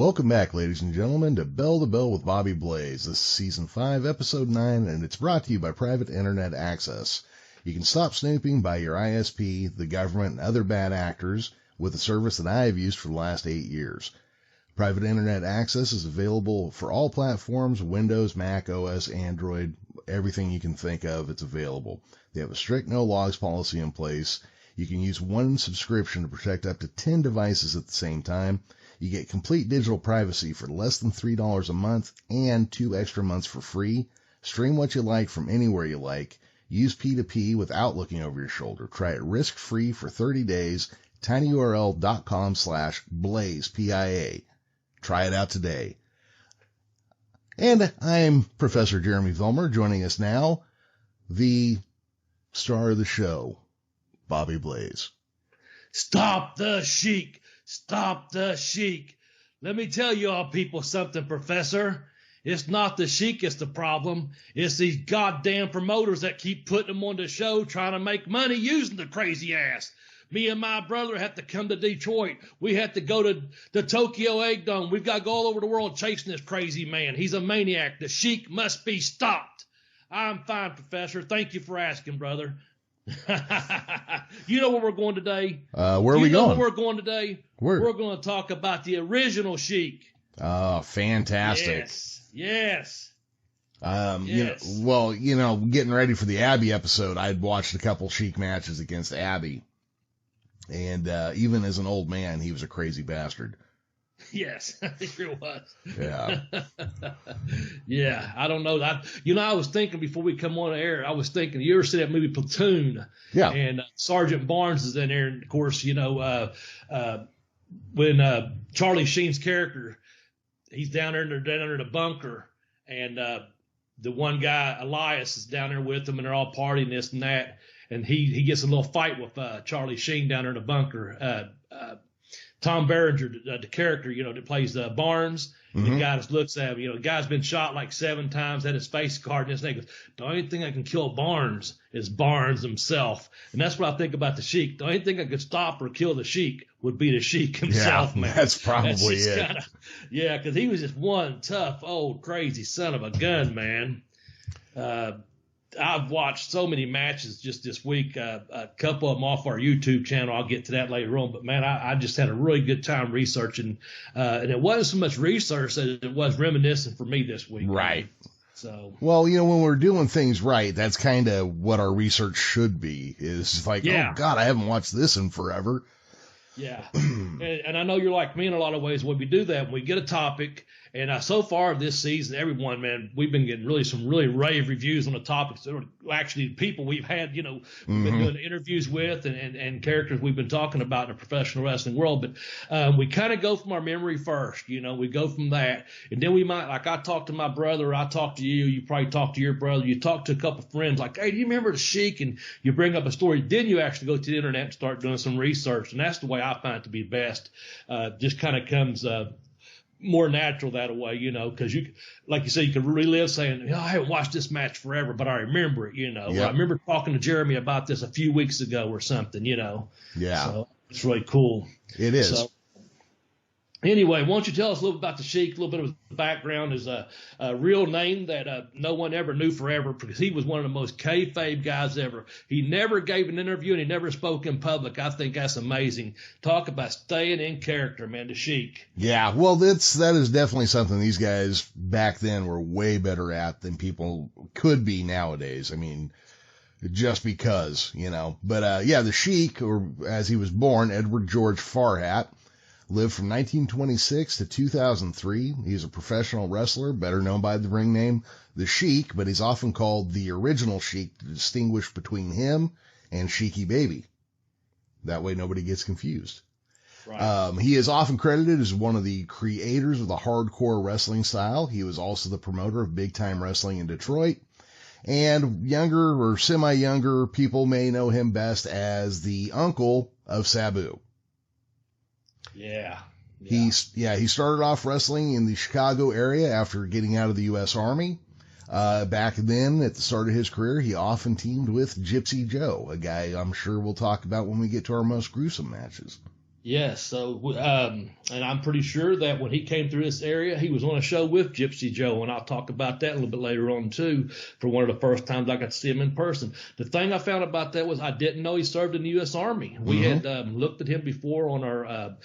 Welcome back, ladies and gentlemen, to Bell to Bell with Bobby Blaze. This is Season 5, Episode 9, and it's brought to you by Private Internet Access. You can stop snooping by your ISP, the government, and other bad actors with a service that I have used for the last 8 years. Private Internet Access is available for all platforms, Windows, Mac, OS, Android, everything you can think of, it's available. They have a strict no-logs policy in place. You can use one subscription to protect up to 10 devices at the same time. You get complete digital privacy for less than $3 a month and 2 extra months for free. Stream what you like from anywhere you like. Use P2P without looking over your shoulder. Try it risk-free for 30 days. tinyurl.com/blaze, P-I-A. Try it out today. And I'm Professor Jeremy Vilmur. Joining us now, the star of the show, Bobby Blaze. Stop the Sheik! Stop the Sheik! Let me tell you all people something, Professor. It's not the Sheik that's the problem. It's these goddamn promoters that keep putting them on the show trying to make money using the crazy ass. Me and my brother have to come to Detroit. We have to go to the Tokyo Egg Dome. We've got to go all over the world chasing this crazy man. He's a maniac. The Sheik must be stopped. I'm fine, Professor. Thank you for asking, brother. You know where we're going today? Where are we going? Where we're going today? Where? We're going to talk about the original Sheik. Oh, fantastic. Yes. Yes. Getting ready for the Abby episode, I'd watched a couple Sheik matches against Abby. And even as an old man, he was a crazy bastard. Yes, he sure was. Yeah. Yeah, I don't know. I was thinking before we come on air, you ever see that movie Platoon? Yeah. And Sergeant Barnes is in there. And, of course, when Charlie Sheen's character, he's down there under the bunker, and the one guy, Elias, is down there with him, and they're all partying this and that. And he gets a little fight with Charlie Sheen down there in the bunker. Tom Berenger, the character, that plays Barnes, the guy just looks at him. The guy's been shot like 7 times, had his face scarred, and his name goes, the only thing I can kill Barnes is Barnes himself. And that's what I think about the Sheik. The only thing I could stop or kill the Sheik would be the Sheik himself, man. That's probably it. Yeah, because he was just one tough, old, crazy son of a gun, man. I've watched so many matches just this week, a couple of them off our YouTube channel. I'll get to that later on. But, man, I just had a really good time researching. And it wasn't so much research as it was reminiscent for me this week. Right. So. Well, when we're doing things right, that's kind of what our research should be. Is like, Oh, God, I haven't watched this in forever. Yeah. And I know you're like me in a lot of ways when we do that. When we get a topic, and so far this season, everyone, man, we've been getting some really rave reviews on the topics. Actually, people we've had, we've been doing interviews with and characters we've been talking about in the professional wrestling world. But we kind of go from our memory first. We go from that. And then we might, like I talked to my brother, I talked to you, you probably talked to your brother, you talk to a couple of friends like, hey, do you remember the Sheik? And you bring up a story. Then you actually go to the internet and start doing some research. And that's the way I find it to be best. Just kind of comes more natural that way, because you, like you said, you could relive saying, I haven't watched this match forever, but I remember it, Yep. I remember talking to Jeremy about this a few weeks ago or something, Yeah. So it's really cool. It is. So, anyway, why don't you tell us a little bit about the Sheik, a little bit of his background, his real name that no one ever knew forever, because he was one of the most kayfabe guys ever. He never gave an interview and he never spoke in public. I think that's amazing. Talk about staying in character, man, the Sheik. Yeah, well, that is definitely something these guys back then were way better at than people could be nowadays. I mean, just because, But, the Sheik, or as he was born, Edward George Farhat, lived from 1926 to 2003. He's a professional wrestler, better known by the ring name The Sheik, but he's often called the original Sheik to distinguish between him and Sheiky Baby. That way nobody gets confused. Right. He is often credited as one of the creators of the hardcore wrestling style. He was also the promoter of big-time wrestling in Detroit. And younger or semi-younger people may know him best as the uncle of Sabu. Yeah. He started off wrestling in the Chicago area after getting out of the U.S. Army. Back then, at the start of his career, he often teamed with Gypsy Joe, a guy I'm sure we'll talk about when we get to our most gruesome matches. Yes. So, and I'm pretty sure that when he came through this area, he was on a show with Gypsy Joe, and I'll talk about that a little bit later on too. For one of the first times I got to see him in person. The thing I found about that was I didn't know he served in the U.S. Army. We had looked at him before on our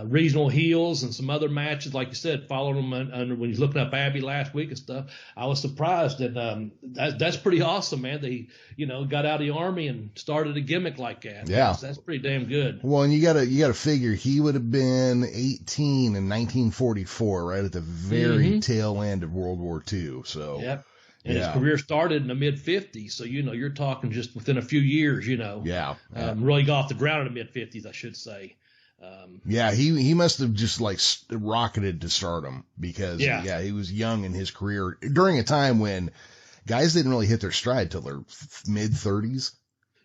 regional heels and some other matches, like you said, following him when he was looking up Abby last week and stuff. I was surprised that that's pretty awesome, man. They got out of the Army and started a gimmick like that. Yeah, that's pretty damn good. Well, and you gotta figure he would have been 18 in 1944, right at the very tail end of World War II. So, yep. And his career started in the mid 50s. So, you're talking just within a few years, Yeah. Really got off the ground in the mid 50s, I should say. He must have just like rocketed to stardom because, he was young in his career during a time when guys didn't really hit their stride till their mid 30s.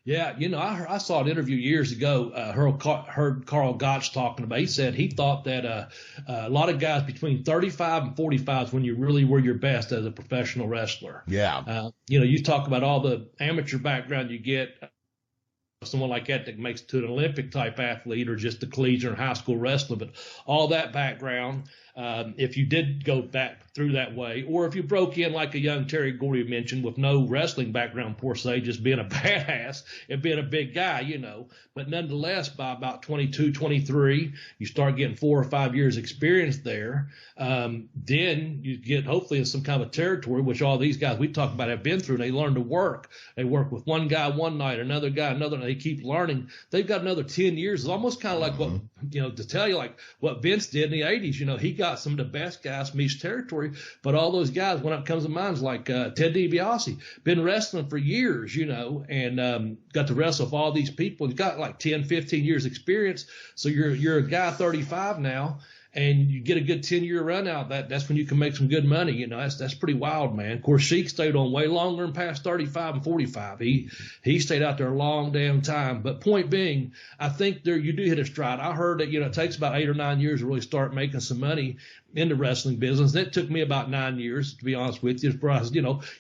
Yeah, I saw an interview years ago. Heard Carl Gotch talking about. He said he thought that a lot of guys between 35 and 45 is when you really were your best as a professional wrestler. Yeah. You talk about all the amateur background you get. Someone like that makes it to an Olympic type athlete or just a collegiate or high school wrestler, but all that background. If you did go back through that way, or if you broke in like a young Terry Gordy mentioned with no wrestling background per se, just being a badass and being a big guy, but nonetheless, by about 22, 23, you start getting 4 or 5 years experience there. Then you get hopefully in some kind of territory, which all these guys we talk about have been through, and they learn to work. They work with one guy one night, another guy, another, and they keep learning. They've got another 10 years. It's almost kind of like what, to tell you like what Vince did in the 80s. He got some of the best guys from each territory, but all those guys, when it comes to mind, is like Ted DiBiase, been wrestling for years, and got to wrestle with all these people. He's got like 10, 15 years experience. So you're a guy 35 now, and you get a good 10-year run out. That's when you can make some good money. That's pretty wild, man. Of course, Sheik stayed on way longer than past 35 and 45. He stayed out there a long damn time. But point being, I think you do hit a stride. I heard that, it takes about 8 or 9 years to really start making some money in the wrestling business. It took me about 9 years, to be honest with you.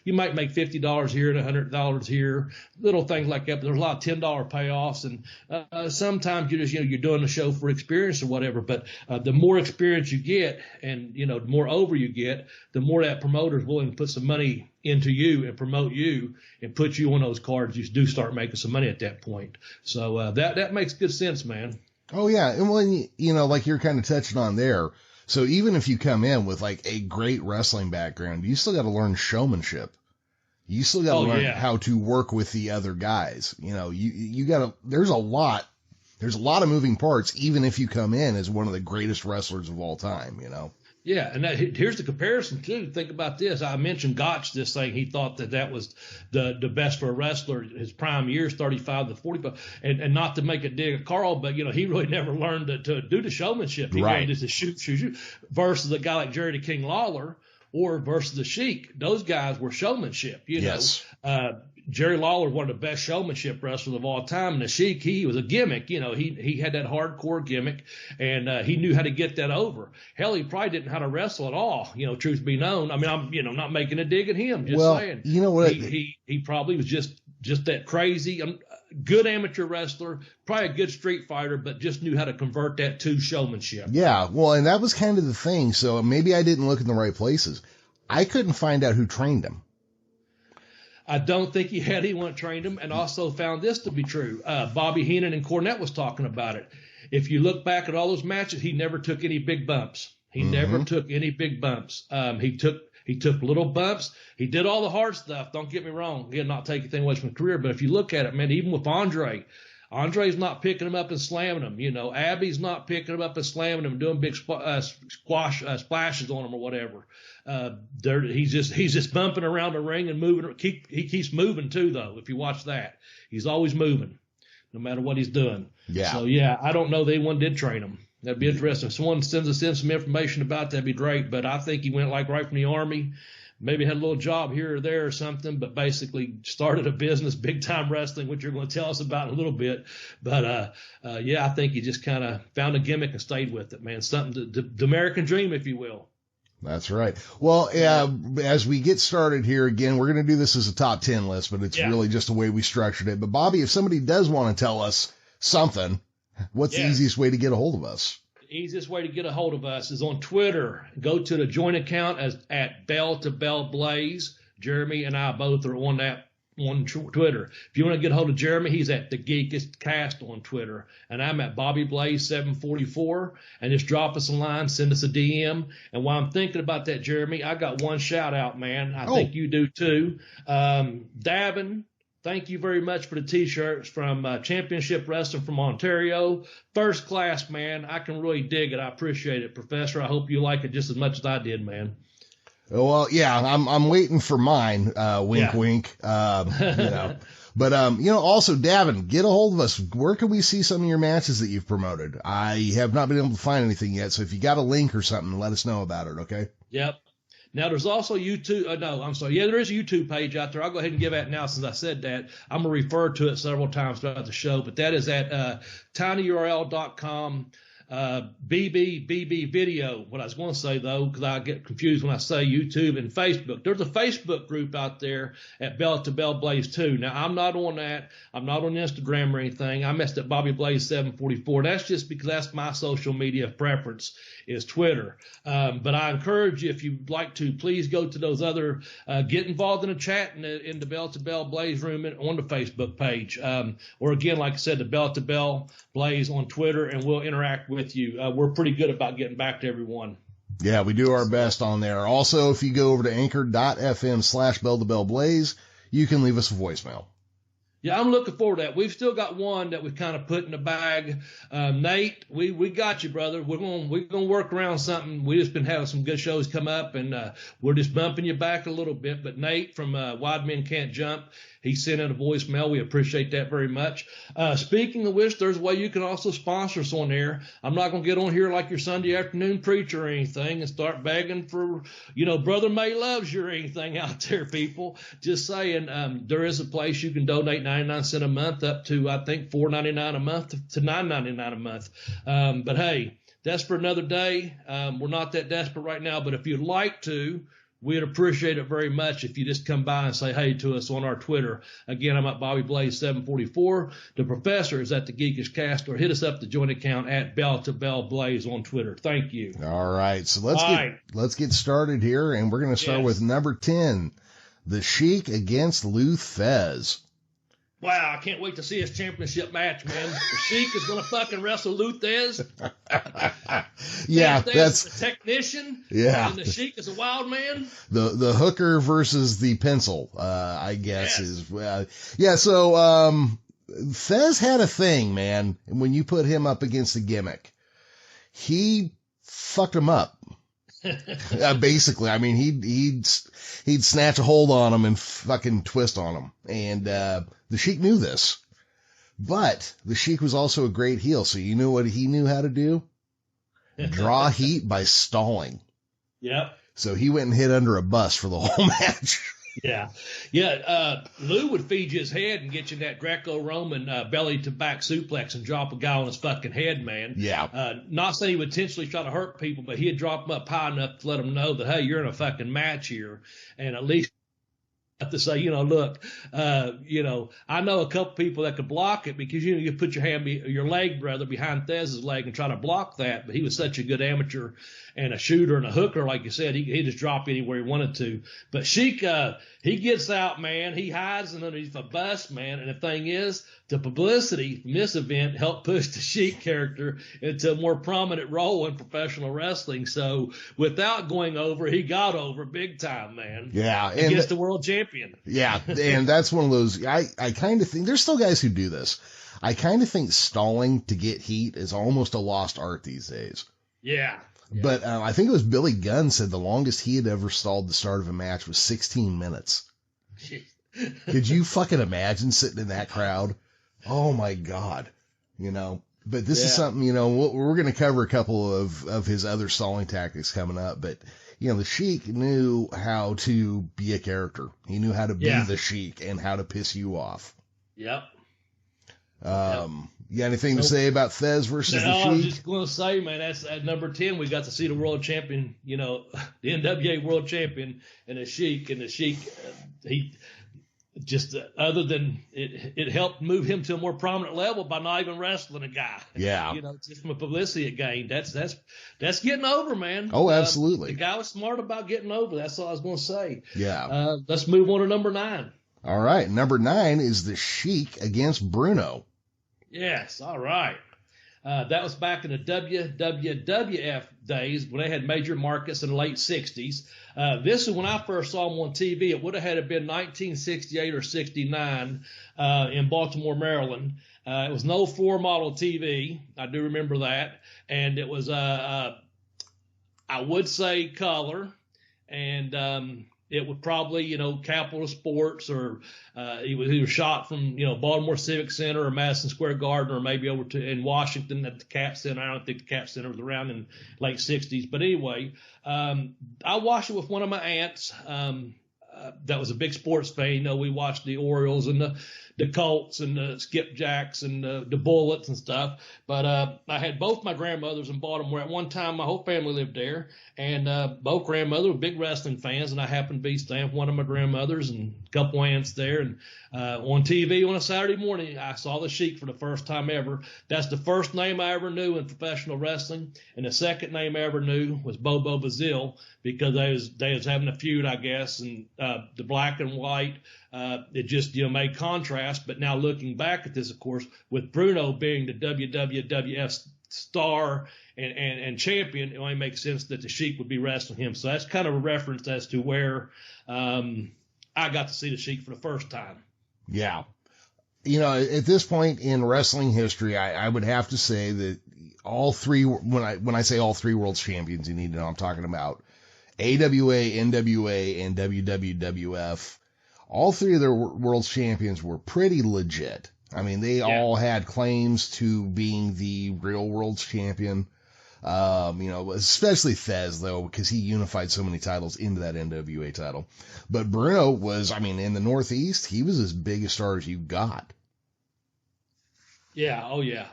You might make $50 here and $100 here, little things like that. But there's a lot of $10 payoffs, and sometimes you just you're doing the show for experience or whatever. But the more experience you get, and the more over you get, the more that promoter is willing to put some money into you and promote you and put you on those cards. You do start making some money at that point. So that makes good sense, man. Oh yeah, and when like you're kind of touching on there. So even if you come in with like a great wrestling background, you still got to learn showmanship. You still got to learn how to work with the other guys. You got to, there's a lot of moving parts, even if you come in as one of the greatest wrestlers of all time, Yeah, and here's the comparison too. Think about this. I mentioned Gotch this thing. He thought that was the best for a wrestler. His prime years, 35 to 45, and not to make a dig at Carl, but he really never learned to do the showmanship. He learned just to shoot. Versus a guy like Jerry the King Lawler, or versus the Sheik. Those guys were showmanship. Yes. Jerry Lawler, one of the best showmanship wrestlers of all time, and the Sheik, he was a gimmick. He had that hardcore gimmick, and he knew how to get that over. Hell, he probably didn't know how to wrestle at all. Truth be known. I mean, I'm not making a dig at him. Just saying. You know what? He probably was just that crazy, good amateur wrestler, probably a good street fighter, but just knew how to convert that to showmanship. Yeah, well, and that was kind of the thing. So maybe I didn't look in the right places. I couldn't find out who trained him. I don't think he had anyone trained him, and also found this to be true. Bobby Heenan and Cornette was talking about it. If you look back at all those matches, he never took any big bumps. He never took any big bumps. He took little bumps. He did all the hard stuff. Don't get me wrong. Again, not take anything away from his career, but if you look at it, man, even with Andre's not picking him up and slamming him. Abby's not picking him up and slamming him, doing big splashes on him or whatever. He's just bumping around the ring and moving. He keeps moving too, though. If you watch that, he's always moving, no matter what he's doing. Yeah. So I don't know that anyone did train him. That'd be interesting. If someone sends us in some information about that'd be great. But I think he went like right from the Army. Maybe had a little job here or there or something, but basically started a business, big time wrestling, which you're going to tell us about in a little bit. But I think he just kind of found a gimmick and stayed with it, man. Something the American dream, if you will. That's right. Well, as we get started here again, we're going to do this as a top 10 list, but it's really just the way we structured it. But Bobby, if somebody does want to tell us something, What's the easiest way to get a hold of us? The easiest way to get a hold of us is on Twitter. Go to the joint account at Bell to Bell Blaze. Jeremy and I both are on that on Twitter. If you want to get a hold of Jeremy, he's at The Geekest Cast on Twitter. And I'm at Bobby Blaze 744. And just drop us a line, send us a DM. And while I'm thinking about that, Jeremy, I got one shout out, man. I think you do too. Davin, thank you very much for the T-shirts from Championship Wrestling from Ontario. First class, man. I can really dig it. I appreciate it, Professor. I hope you like it just as much as I did, man. Well, yeah, I'm waiting for mine. Wink, wink. You know, but also Davin, get a hold of us. Where can we see some of your matches that you've promoted? I have not been able to find anything yet, so if you got a link or something, let us know about it. Okay. Yep. Now there's also YouTube. There is a YouTube page out there. I'll go ahead and give that now since I said that. I'm gonna refer to it several times throughout the show, but that is at tinyurl.com. BB video. What I was going to say though, because I get confused when I say YouTube and Facebook. There's a Facebook group out there at Bell to Bell Blaze 2. Now I'm not on that. I'm not on Instagram or anything. I messed up Bobby Blaze 744. That's just because that's my social media preference is Twitter. But I encourage you, if you'd like to, please go to those other, get involved in a chat in the Bell to Bell Blaze room on the Facebook page. Or again, like I said, the Bell to Bell Blaze on Twitter, and we'll interact with you. We're pretty good about getting back to everyone. Yeah, we do our best on there. Also, if you go over to anchor.fm/Bell to Bell Blaze, you can leave us a voicemail. Yeah, I'm looking forward to that. We've still got one that we've kind of put in the bag. Nate, we got you, brother. We're gonna work around something. We just been having some good shows come up, and we're just bumping you back a little bit. But Nate from Wide Men Can't Jump, he sent in a voicemail. We appreciate that very much. Speaking of which, there's a way you can also sponsor us on there. I'm not going to get on here like your Sunday afternoon preacher or anything and start begging for, Brother May loves you or anything out there, people. Just saying, there is a place you can donate 99 cents a month up to, I think, $4.99 a month to $9.99 a month. But hey, that's for another day. We're not that desperate right now, but if you'd like to, we'd appreciate it very much if you just come by and say hey to us on our Twitter. Again, I'm at Bobby Blaze 744. The Professor is at The Geekish Cast, or hit us up the joint account at Bell to Bell Blaze on Twitter. Thank you. All right. So let's get started here, and we're going to start with number 10, the Sheik against Lou Thesz. Wow, I can't wait to see his championship match, man. The Sheik is going to fucking wrestle Lou Thesz. Yeah, that's the technician. Yeah, and the Sheik is a wild man. The hooker versus the pencil, I guess is So Thesz had a thing, man. When you put him up against a gimmick, he fucked him up. Basically, I mean, he'd snatch a hold on him and fucking twist on him, and the Sheik knew this. But the Sheik was also a great heel, so you know what he knew how to do? Draw heat by stalling. Yep. So he went and hid under a bus for the whole match. Yeah. Lou would feed you his head and get you that Greco-Roman belly to back suplex and drop a guy on his fucking head, man. Yeah. Not saying he would intentionally try to hurt people, but he'd drop them up high enough to let them know that, hey, you're in a fucking match here. And at least to say, look, I know a couple people that could block it because, you put your leg, brother, behind Thesz's leg and try to block that. But he was such a good amateur and a shooter and a hooker, like you said, he just drop anywhere he wanted to. But Sheik, he gets out, man. He hides underneath a bus, man. And the thing is, the publicity from this event helped push the Sheik character into a more prominent role in professional wrestling. So without going over, he got over big time, man. Yeah. Against the world champion. Yeah. And that's one of those, I kind of think, there's still guys who do this. I kind of think stalling to get heat is almost a lost art these days. Yeah. But I think it was Billy Gunn said the longest he had ever stalled the start of a match was 16 minutes. Could you fucking imagine sitting in that crowd? Oh my God. But this is something, we're going to cover a couple of his other stalling tactics coming up, but the Sheik knew how to be a character. He knew how to be the Sheik and how to piss you off. Yep. You got anything to say about Thesz versus the Sheik? I was just going to say, man, that's at number 10. We got to see the world champion, the NWA world champion, and the Sheik. And the Sheik, just other than it helped move him to a more prominent level by not even wrestling a guy. Yeah. Just from a publicity it gained. That's getting over, man. Oh, absolutely. The guy was smart about getting over. That's all I was going to say. Yeah. Let's move on to number 9. All right. Number 9 is the Sheik against Bruno. Yes. All right. That was back in the WWF days when they had major markets in the late 60s. This is when I first saw him on TV. It would have had to been 1968 or 69 in Baltimore, Maryland. It was no 4 model TV. I do remember that. And it was, I would say, color. And it would probably, Capital Sports, or he was shot from, Baltimore Civic Center or Madison Square Garden, or maybe over in Washington at the Cap Center. I don't think the Cap Center was around in late 60s. But anyway, I watched it with one of my aunts. That was a big sports fan. We watched the Orioles and the Colts and the Skipjacks and the Bullets and stuff. But I had both my grandmothers in Baltimore. At one time, my whole family lived there. And both grandmothers were big wrestling fans. And I happened to be staying with one of my grandmothers and a couple aunts there. And on TV on a Saturday morning, I saw the Sheik for the first time ever. That's the first name I ever knew in professional wrestling. And the second name I ever knew was Bobo Bazil, because they was having a feud, I guess. And the black and white, it just made contrast. But now looking back at this, of course, with Bruno being the WWF star and champion, it only makes sense that the Sheik would be wrestling him. So that's kind of a reference as to where I got to see the Sheik for the first time. Yeah. At this point in wrestling history, I would have to say that all three, when I say all 3 world champions, you need to know I'm talking about AWA, NWA, and WWF. All 3 of their world champions were pretty legit. I mean, they all had claims to being the real world champion. Especially Fez, though, because he unified so many titles into that NWA title. But Bruno was, in the Northeast, he was as big a star as you got. Yeah. Oh, yeah.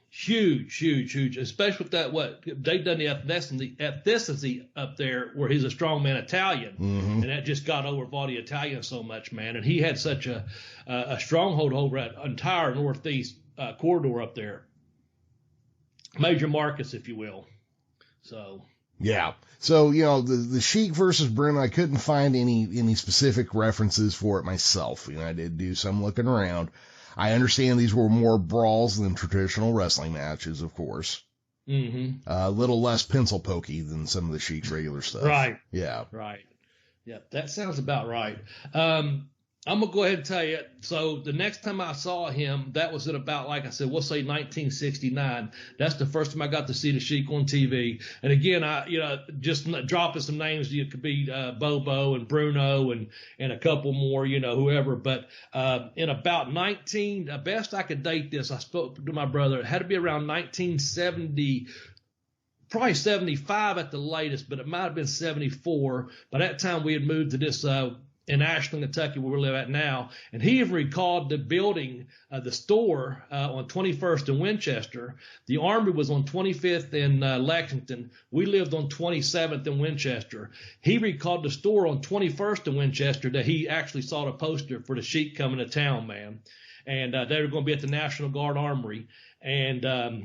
Huge, especially with that, what they've done, the ethnicity up there, where he's a strongman Italian, and that just got over all the Italians so much, man. And he had such a stronghold over that entire Northeast corridor up there, major markets, if you will. So yeah, so the Sheik versus Bruno, I couldn't find any specific references for it myself. I did do some looking around. I understand these were more brawls than traditional wrestling matches, of course. Mm-hmm. A little less pencil pokey than some of the Sheik's regular stuff. Right. Yeah. Right. Yeah, that sounds about right. I'm going to go ahead and tell you. So the next time I saw him, that was at about, like I said, we'll say 1969. That's the first time I got to see the Sheik on TV. And again, just dropping some names, it could be Bobo and Bruno and a couple more, whoever. But in about best I could date this, I spoke to my brother. It had to be around 1970. Probably 75 at the latest, but it might have been 74. By that time, we had moved to this in Ashland, Kentucky, where we live at now. And he even recalled the building, the store on 21st in Winchester. The Army was on 25th in Lexington. We lived on 27th in Winchester. He recalled the store on 21st in Winchester that he actually saw the poster for the Sheik coming to town, man. And they were going to be at the National Guard Armory. And that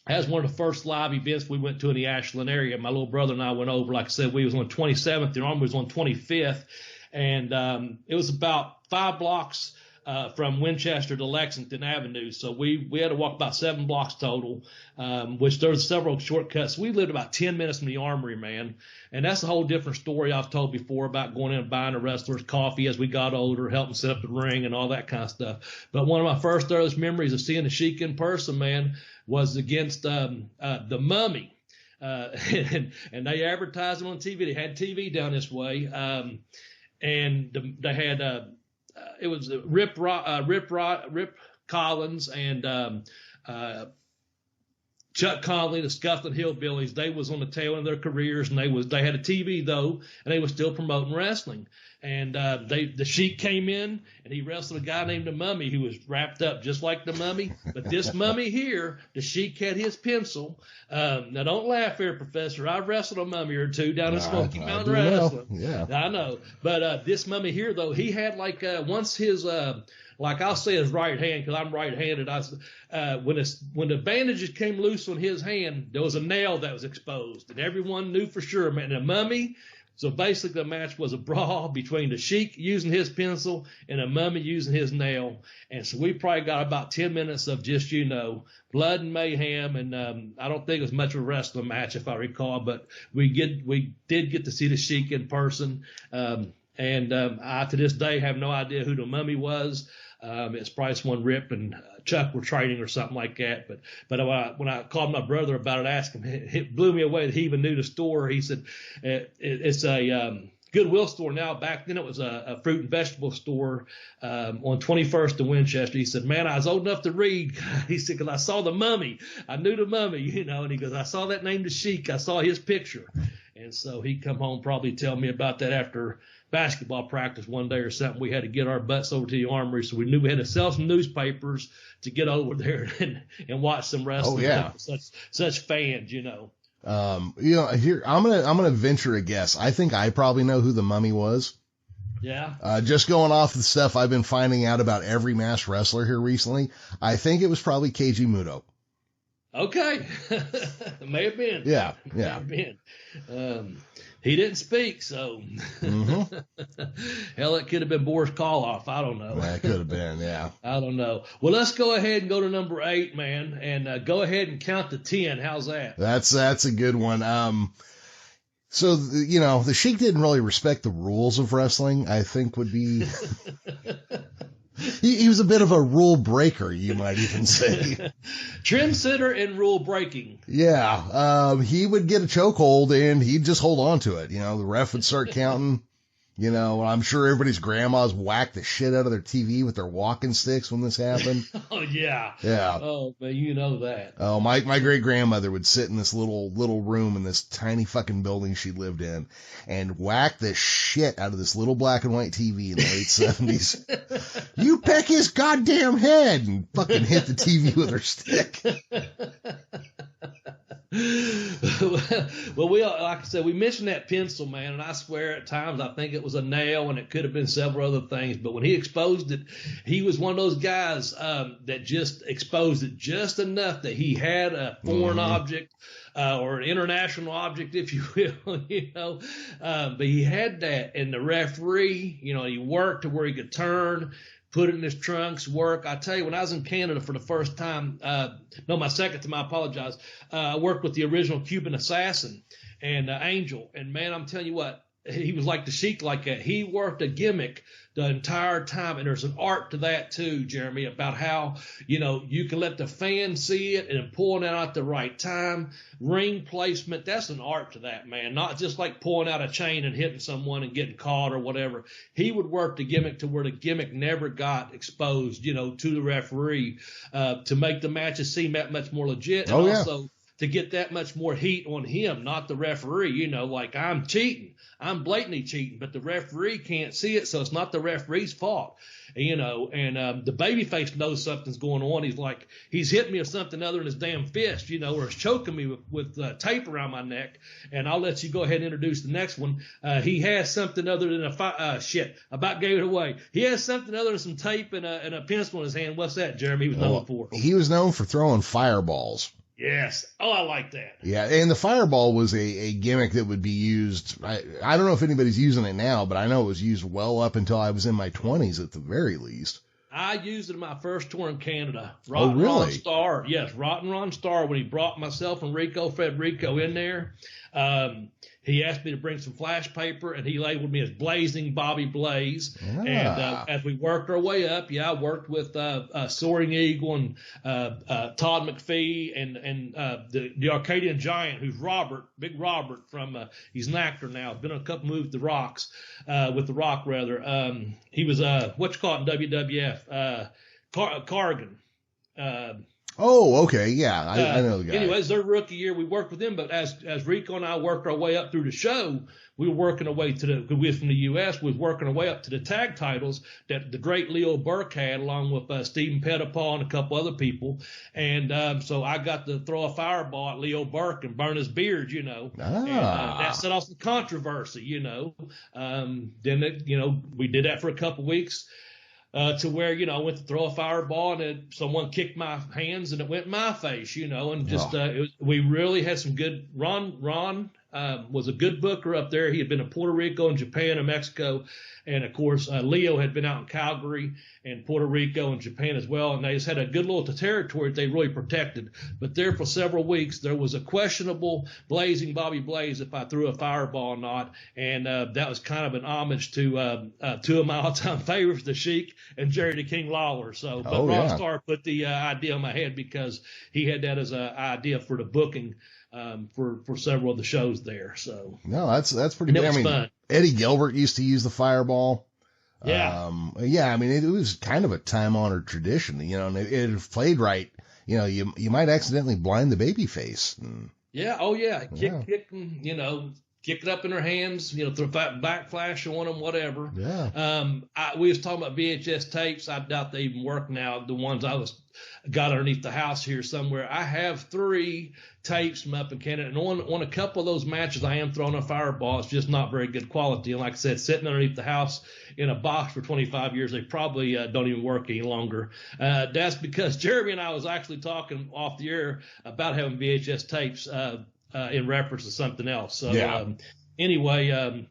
was one of the first live events we went to in the Ashland area. My little brother and I went over. Like I said, we was on 27th. The Armory was on 25th. And it was about 5 blocks from Winchester to Lexington Avenue. So we had to walk about 7 blocks total, which there was several shortcuts. We lived about 10 minutes from the Armory, man. And that's a whole different story I've told before about going in and buying a wrestler's coffee as we got older, helping set up the ring and all that kind of stuff. But one of my first earliest memories of seeing the Sheik in person, man, was against the Mummy. And they advertised him on TV. They had TV down this way. And they had it was Rip Collins and Chuck Conley, the Scuffling Hillbillies, they was on the tail end of their careers, and they had a TV though, and they was still promoting wrestling. And the Sheik came in, and he wrestled a guy named the Mummy who was wrapped up just like the Mummy. But this Mummy here, the Sheik had his pencil. Now don't laugh here, Professor. I wrestled a Mummy or two down in Smoky Mountain Wrestling. Yeah, I know. But this Mummy here though, he had like once his like I'll say his right hand because I'm right-handed. When the bandages came loose on his hand, there was a nail that was exposed, and everyone knew for sure, man, the Mummy. So basically, the match was a brawl between the Sheik using his pencil and the Mummy using his nail. And so we probably got about 10 minutes of just, blood and mayhem. And I don't think it was much of a wrestling match, if I recall, but we did get to see the Sheik in person. I, to this day, have no idea who the Mummy was. It's probably someone Rip and Chuck were training or something like that. But when I called my brother about it, asked him, it blew me away that he even knew the store. He said it's a Goodwill store now. Back then it was a fruit and vegetable store on 21st and Winchester. He said, man, I was old enough to read. He said, because I saw the Mummy. I knew the Mummy, and he goes, I saw that name, the Sheik. I saw his picture. And so he'd come home probably tell me about that after basketball practice one day or something. We had to get our butts over to the armory, so we knew we had to sell some newspapers to get over there and watch some wrestling. Oh yeah, such fans, Here I'm gonna venture a guess. I think I probably know who the Mummy was. Yeah. Just going off the stuff I've been finding out about every masked wrestler here recently, I think it was probably Keiji Muto. Okay. It may have been. Yeah. May have been. He didn't speak, so hell, it could have been Boris Karloff. I don't know. That could have been, yeah. I don't know. Well, let's go ahead and go to number 8, man, and go ahead and count to 10. How's that? That's a good one. So the Sheik didn't really respect the rules of wrestling. I think would be. He was a bit of a rule breaker, you might even say. Trendsetter in rule breaking. Yeah. He would get a chokehold and he'd just hold on to it. The ref would start counting. I'm sure everybody's grandmas whacked the shit out of their TV with their walking sticks when this happened. Oh, yeah. Yeah. Oh, man, you know that. Oh, my great grandmother would sit in this little room in this tiny fucking building she lived in and whack the shit out of this little black and white TV in the late 70s. You peck his goddamn head, and fucking hit the TV with her stick. Well, like I said, we mentioned that pencil, man, and I swear at times I think it was a nail and it could have been several other things, but when he exposed it, he was one of those guys that just exposed it just enough that he had a foreign object or an international object, if you will, but he had that, and the referee, he worked to where he could turn, put it in his trunks, work. I tell you, when I was in Canada for the first time, my second time, I apologize, I worked with the original Cuban assassin and Angel. And, man, I'm telling you what, he was like the Sheik like that. He worked a gimmick the entire time. And there's an art to that, too, Jeremy, about how, you can let the fan see it and pulling it out at the right time. Ring placement, that's an art to that, man. Not just like pulling out a chain and hitting someone and getting caught or whatever. He would work the gimmick to where the gimmick never got exposed, to the referee to make the matches seem that much more legit. And also to get that much more heat on him, not the referee, like I'm cheating. I'm blatantly cheating, but the referee can't see it, so it's not the referee's fault, and the babyface knows something's going on. He's hitting me with something other than his damn fist, or he's choking me with tape around my neck, and I'll let you go ahead and introduce the next one. He has something other than about gave it away. He has something other than some tape and a pencil in his hand. What's that, Jeremy, he was known for? He was known for throwing fireballs. Yes. Oh, I like that. Yeah, and the fireball was a gimmick that would be used. I don't know if anybody's using it now, but I know it was used well up until I was in my 20s at the very least. I used it in my first tour in Canada. Really? Ron Starr. Yes, Ron Starr, when he brought myself and Fred Rico in there, he asked me to bring some flash paper, and he labeled me as Blazing Bobby Blaze. Ah. And as we worked our way up, I worked with Soaring Eagle and Todd McPhee and the Arcadian Giant, who's Big Robert from he's an actor now. Been on a couple movies with The Rock rather. He was in WWF. Cargan. Oh, okay. Yeah. I know the guy. Anyways, their rookie year, we worked with them, but as Rico and I worked our way up through the show, we were working our way because we were from the U.S., we was working our way up to the tag titles that the great Leo Burke had, along with Stephen Pettipaw and a couple other people. And so I got to throw a fireball at Leo Burke and burn his beard, you know. And that set off some controversy, you know. Then, we did that for a couple weeks. To where, I went to throw a fireball and then someone kicked my hands and it went in my face, and just, we really had some good, Ron was a good booker up there. He had been in Puerto Rico and Japan and Mexico. And of course, Leo had been out in Calgary and Puerto Rico and Japan as well. And they just had a good little territory that they really protected. But there for several weeks, there was a questionable blazing Bobby Blaze if I threw a fireball or not. And that was kind of an homage to two of my all-time favorites, the Sheik and Jerry the King Lawler. So, but Rockstar put the idea in my head because he had that as an idea for the booking for several of the shows there. So no, that's pretty good. I mean, fun. Eddie Gilbert used to use the fireball. Yeah. I mean, it was kind of a time-honored tradition, and if played right, you might accidentally blind the baby face. Yeah. Oh yeah. Kick them, kick it up in their hands, throw back flash on them, whatever. Yeah. We was talking about VHS tapes. I doubt they even work now. The ones I got underneath the house here somewhere. I have 3 tapes from up in Canada, and on a couple of those matches, I am throwing a fireball. It's just not very good quality. And like I said, sitting underneath the house in a box for 25 years, they probably don't even work any longer. That's because Jeremy and I was actually talking off the air about having VHS tapes in reference to something else. So anyway,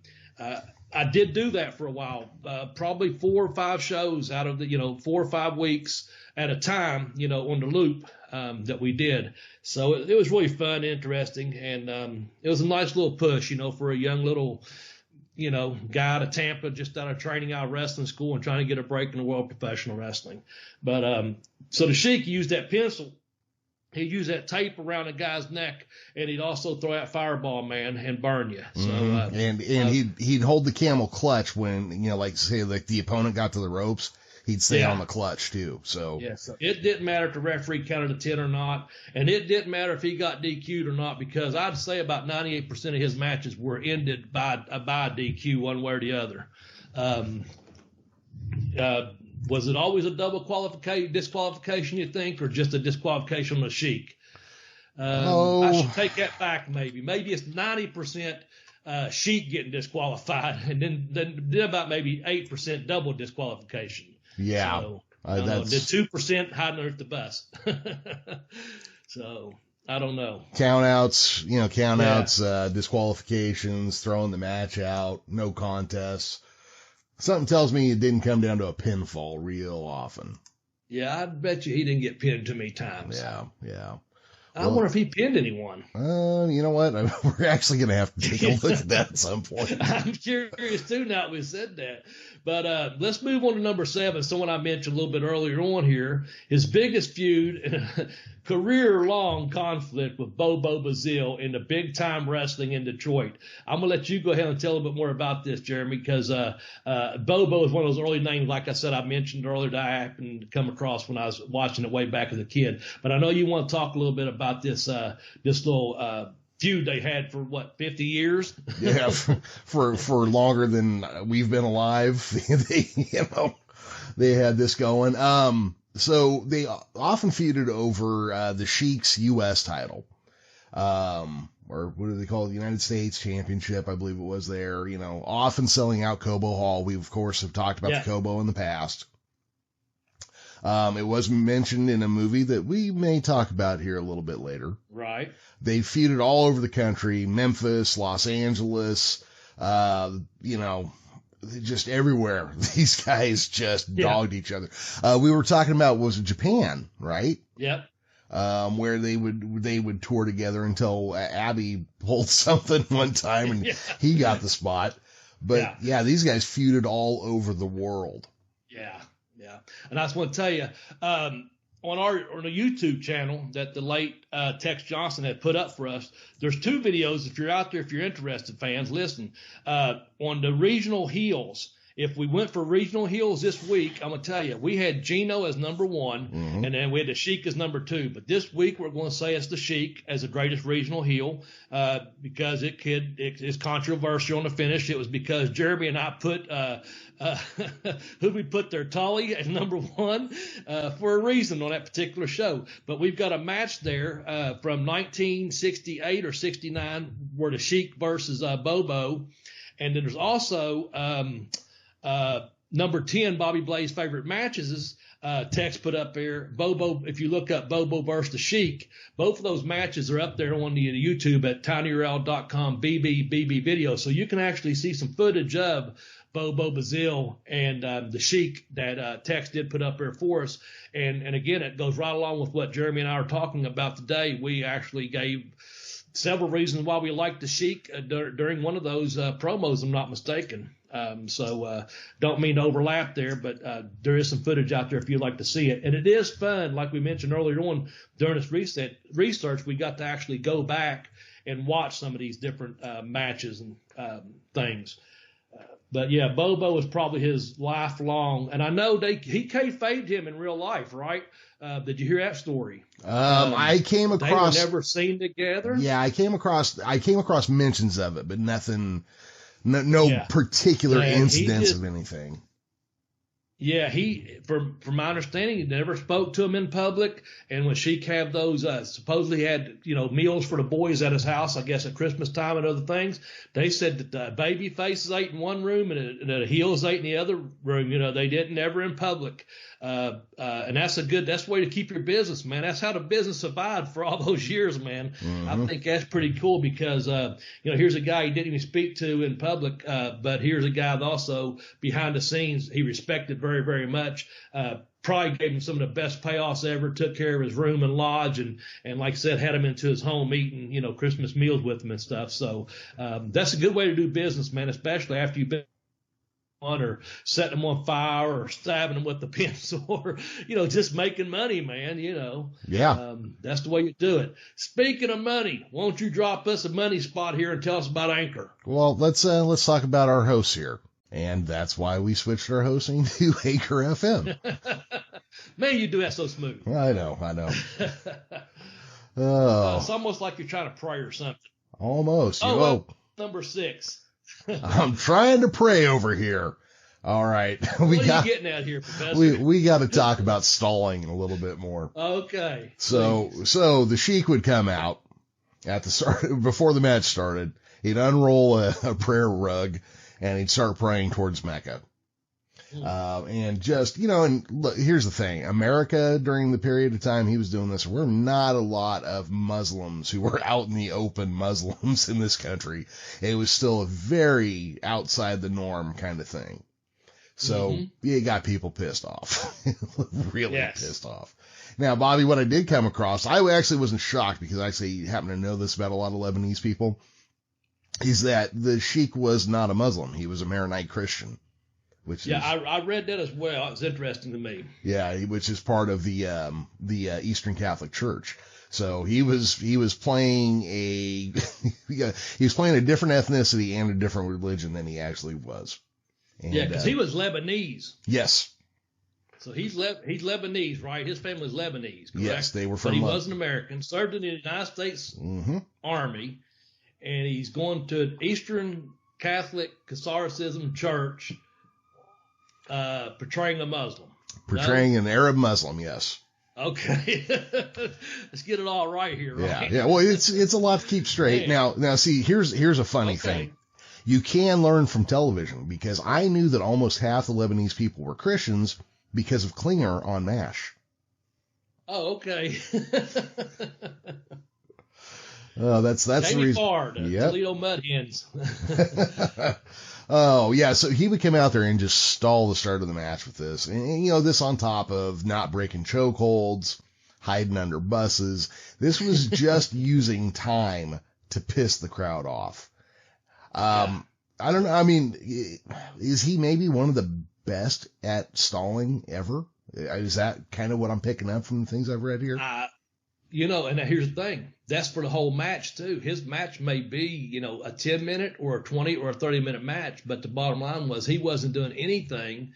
I did do that for a while, probably 4 or 5 shows out of the 4 or 5 weeks at a time, on the loop that we did. So it was really fun, interesting, and it was a nice little push, for a young little guy out of Tampa, just out of training out of wrestling school and trying to get a break in the world of professional wrestling. But so the Sheik used that pencil. He'd use that tape around a guy's neck, and he'd also throw that fireball, man, and burn you. So, and he'd hold the camel clutch when say the opponent got to the ropes, he'd stay on the clutch too. So so it didn't matter if the referee counted to 10 or not, and it didn't matter if he got DQ'd or not, because I'd say about 98% of his matches were ended by a DQ one way or the other. Was it always a double disqualification, you think, or just a disqualification on the Sheik? I should take that back maybe. Maybe it's 90% Sheik getting disqualified, and then about maybe 8% double disqualification. Yeah. So, the 2% hiding underneath the bus. So I don't know. Countouts, disqualifications, throwing the match out, no contests. Something tells me it didn't come down to a pinfall real often. Yeah, I bet you he didn't get pinned too many times. Yeah. I wonder if he pinned anyone. You know what? We're actually going to have to take a look at that at some point. I'm curious, too, now we said that. But let's move on to number 7, someone I mentioned a little bit earlier on here. His biggest feud, career-long conflict with Bobo Bazile in the big-time wrestling in Detroit. I'm going to let you go ahead and tell a bit more about this, Jeremy, because Bobo is one of those early names, like I said, I mentioned earlier, that I happened to come across when I was watching it way back as a kid. But I know you want to talk a little bit about this little feud they had for 50 years? Yeah, for longer than we've been alive. They had this going. So they often feuded over the Sheik's U.S. title, or what do they call it? The United States Championship, I believe it was there. Often selling out Cobo Hall. We of course have talked about the Cobo in the past. It was mentioned in a movie that we may talk about here a little bit later. Right. They feuded all over the country, Memphis, Los Angeles, just everywhere. These guys just dogged each other. We were talking about, was it Japan, right? Yep. Where they would tour together until Abby pulled something one time and he got the spot. But these guys feuded all over the world. Yeah. And I just want to tell you, on the YouTube channel that the late Tex Johnson had put up for us, there's 2 videos. If you're out there, if you're interested, fans, listen. On the regional heels if we went for regional heels this week, I'm going to tell you, we had Gino as number 1, and then we had the Sheik as number 2. But this week we're going to say it's the Sheik as the greatest regional heel because it is controversial on the finish. It was because Jeremy and I put who we put there, Tully as number 1 for a reason on that particular show. But we've got a match there from 1968 or 69 where the Sheik versus Bobo. And then there's also number 10, Bobby Blaze's favorite matches is Tex put up there. Bobo, if you look up Bobo versus the Sheik, both of those matches are up there on the YouTube at tinyurl.com BB video. So you can actually see some footage of Bobo Bazil and the Sheik that Tex did put up there for us. And again, it goes right along with what Jeremy and I are talking about today. We actually gave several reasons why we like the Sheik during one of those promos, I'm not mistaken. So don't mean to overlap there, but there is some footage out there if you'd like to see it. And it is fun, like we mentioned earlier on during this research, we got to actually go back and watch some of these different matches and things. But yeah, Bobo was probably his lifelong, and I know he kayfabed him in real life, right? Did you hear that story? I came across. They were never seen together. Yeah, I came across mentions of it, but nothing, no particular incidents of anything. Yeah, from my understanding, he never spoke to him in public. And when Sheik had those, supposedly had, meals for the boys at his house, I guess at Christmas time and other things, they said that the baby faces ate in one room and the heels ate in the other room. They didn't ever in public. And that's the way to keep your business, man. That's how the business survived for all those years, man. Mm-hmm. I think that's pretty cool because, here's a guy he didn't even speak to in public, but here's a guy that also behind the scenes he respected very, very much. Probably gave him some of the best payoffs ever, took care of his room and lodge, and like I said, had him into his home eating, Christmas meals with him and stuff. So that's a good way to do business, man, especially after you've been on or setting them on fire or stabbing them with the pencil or, just making money, man, Yeah. That's the way you do it. Speaking of money, won't you drop us a money spot here and tell us about Anchor? Well, let's talk about our hosts here. And that's why we switched our hosting to Anchor FM. Man, you do that so smooth. I know. It's almost like you're trying to pray or something. Almost. Number 6. I'm trying to pray over here. All right. What are you getting at here, Professor? We got to talk about stalling a little bit more. Okay. So the Sheik would come out at the start, before the match started. He'd unroll a prayer rug and he'd start praying towards Mecca. And just, and look, here's the thing. America, during the period of time he was doing this, we're not a lot of Muslims who were out in the open Muslims in this country. It was still a very outside the norm kind of thing. So it got people pissed off, really pissed off. Now, Bobby, what I did come across, I actually wasn't shocked because I actually happen to know this about a lot of Lebanese people, is that the Sheik was not a Muslim. He was a Maronite Christian. I read that as well. It's interesting to me. Yeah, which is part of the Eastern Catholic Church. So he was playing he was playing a different ethnicity and a different religion than he actually was. And, because he was Lebanese. Yes. So he's Lebanese, right? His family was Lebanese, correct? Yes, they were from. But he was an American, served in the United States Army, and he's going to an Eastern Catholic Catholicism church. Portraying a Muslim. Portraying an Arab Muslim, yes. Okay. Let's get it all right here, right? Yeah. Well, it's a lot to keep straight. Now see, here's a funny thing. You can learn from television because I knew that almost half the Lebanese people were Christians because of Klinger on MASH. Oh, okay. Oh, that's the reason. Toledo Mud Hens. Oh, yeah, so he would come out there and just stall the start of the match with this. And this on top of not breaking chokeholds, hiding under buses. This was just using time to piss the crowd off. I don't know. I mean, is he maybe one of the best at stalling ever? Is that kind of what I'm picking up from the things I've read here? and here's the thing. That's for the whole match too. His match may be, a 10-minute or a 20 or a 30-minute match, but the bottom line was he wasn't doing anything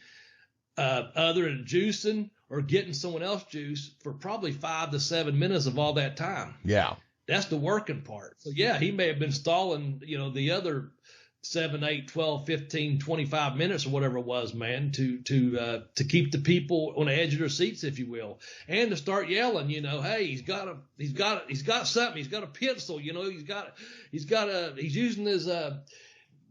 other than juicing or getting someone else juice for probably 5 to 7 minutes of all that time. Yeah. That's the working part. So yeah, he may have been stalling, the other 7, 8, 12, 15, 25 minutes or whatever it was, man, to keep the people on the edge of their seats, if you will, and to start yelling, hey, he's got something, he's got a pencil, he's using his,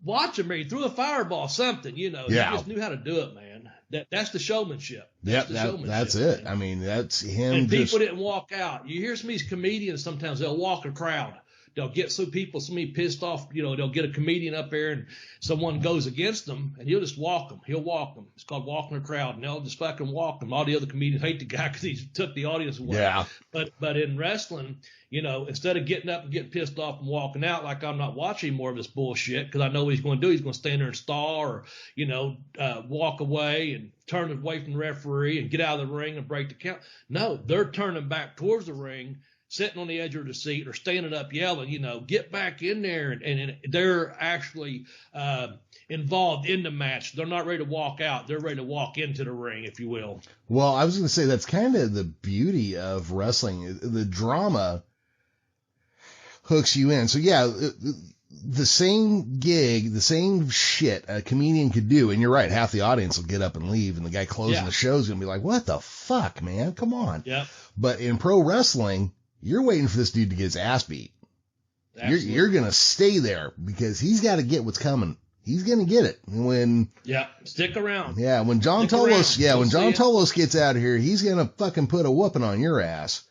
watch him, he threw a fireball, something, He just knew how to do it, man. That's the showmanship. That's it. Man. I mean, that's him. And people didn't walk out. You hear some of these comedians, sometimes they'll walk a crowd. They'll get somebody pissed off, they'll get a comedian up there and someone goes against them and he'll just walk them. He'll walk them. It's called walking the crowd, and they'll just fucking walk them. All the other comedians hate the guy because he took the audience away. Yeah. But in wrestling, instead of getting up and getting pissed off and walking out, like I'm not watching more of this bullshit because I know what he's going to do. He's going to stand there and stall or, walk away and turn away from the referee and get out of the ring and break the count. No, they're turning back towards the ring, sitting on the edge of the seat or standing up yelling, get back in there. And they're actually involved in the match. They're not ready to walk out. They're ready to walk into the ring, if you will. Well, I was going to say that's kind of the beauty of wrestling. The drama hooks you in. So, yeah, the same gig, the same shit a comedian could do. And you're right. Half the audience will get up and leave. And the guy closing the show is going to be like, what the fuck, man? Come on. Yeah. But in pro wrestling, you're waiting for this dude to get his ass beat. You're going to stay there because he's got to get what's coming. He's going to get it. Stick around. Yeah, when John Tolos gets out of here, he's going to fucking put a whooping on your ass.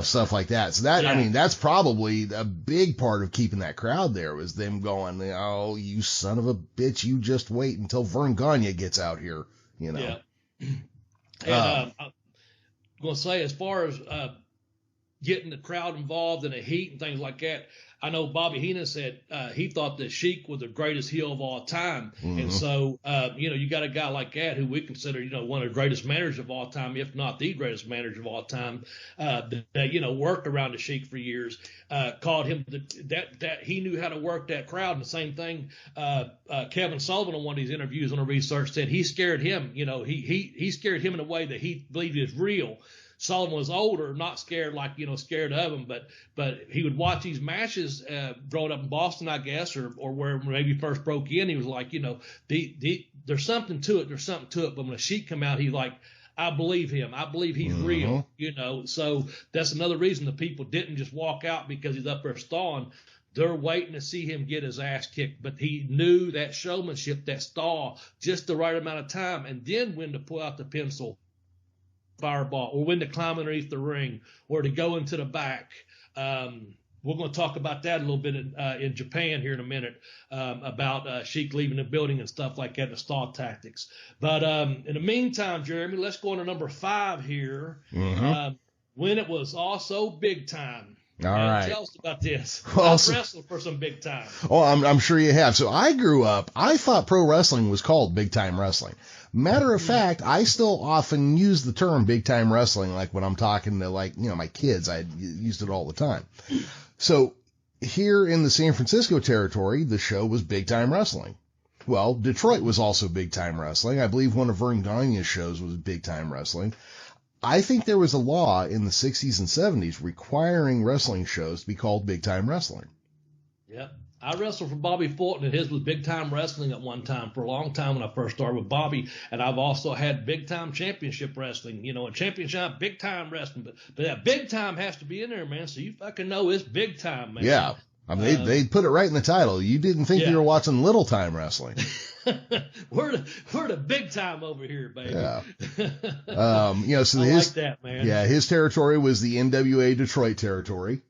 Stuff like that. So that, I mean, that's probably a big part of keeping that crowd there was them going, oh, you son of a bitch, you just wait until Vern Gagne gets out here, Yeah. And, I'm going to say, as far as getting the crowd involved in the heat and things like that, I know Bobby Heenan said he thought that Sheik was the greatest heel of all time. Mm-hmm. And so, you got a guy like that who we consider, one of the greatest managers of all time, if not the greatest manager of all time, that worked around the Sheik for years, called him that he knew how to work that crowd. And the same thing, Kevin Sullivan on one of these interviews on the research said he scared him, he scared him in a way that he believed is real. Sullivan was older, not scared scared of him, but he would watch these matches growing up in Boston, I guess, or where maybe first broke in. He was like, there's something to it. There's something to it. But when the Sheik come out, he's like, I believe him. I believe he's real, So that's another reason the people didn't just walk out because he's up there stalling. They're waiting to see him get his ass kicked. But he knew that showmanship, that stall, just the right amount of time, and then when to pull out the pencil, fireball, or when to climb underneath the ring, or to go into the back. We're going to talk about that a little bit in Japan here in a minute, about Sheik leaving the building and stuff like that, the stall tactics. But in the meantime, Jeremy, let's go on to number 5 here. Mm-hmm. When it was also big time. All right. Tell us about this. Well, I've wrestled for some big time. Oh, I'm sure you have. So I grew up, I thought pro wrestling was called big time wrestling. Matter of fact, I still often use the term big time wrestling, like when I'm talking to my kids, I used it all the time. So here in the San Francisco territory, the show was big time wrestling. Well, Detroit was also big time wrestling. I believe one of Vern Gagne's shows was big time wrestling. I think there was a law in the 60s and 70s requiring wrestling shows to be called big time wrestling. Yeah. I wrestled for Bobby Fulton, and his was big time wrestling at one time for a long time when I first started with Bobby. And I've also had big time championship wrestling, and championship, big time wrestling. But that big time has to be in there, man. So you fucking know it's big time, man. Yeah. I mean, they put it right in the title. You didn't think you were watching little time wrestling. we're the big time over here, baby. Yeah. So I like that, man. Yeah, his territory was the NWA Detroit territory.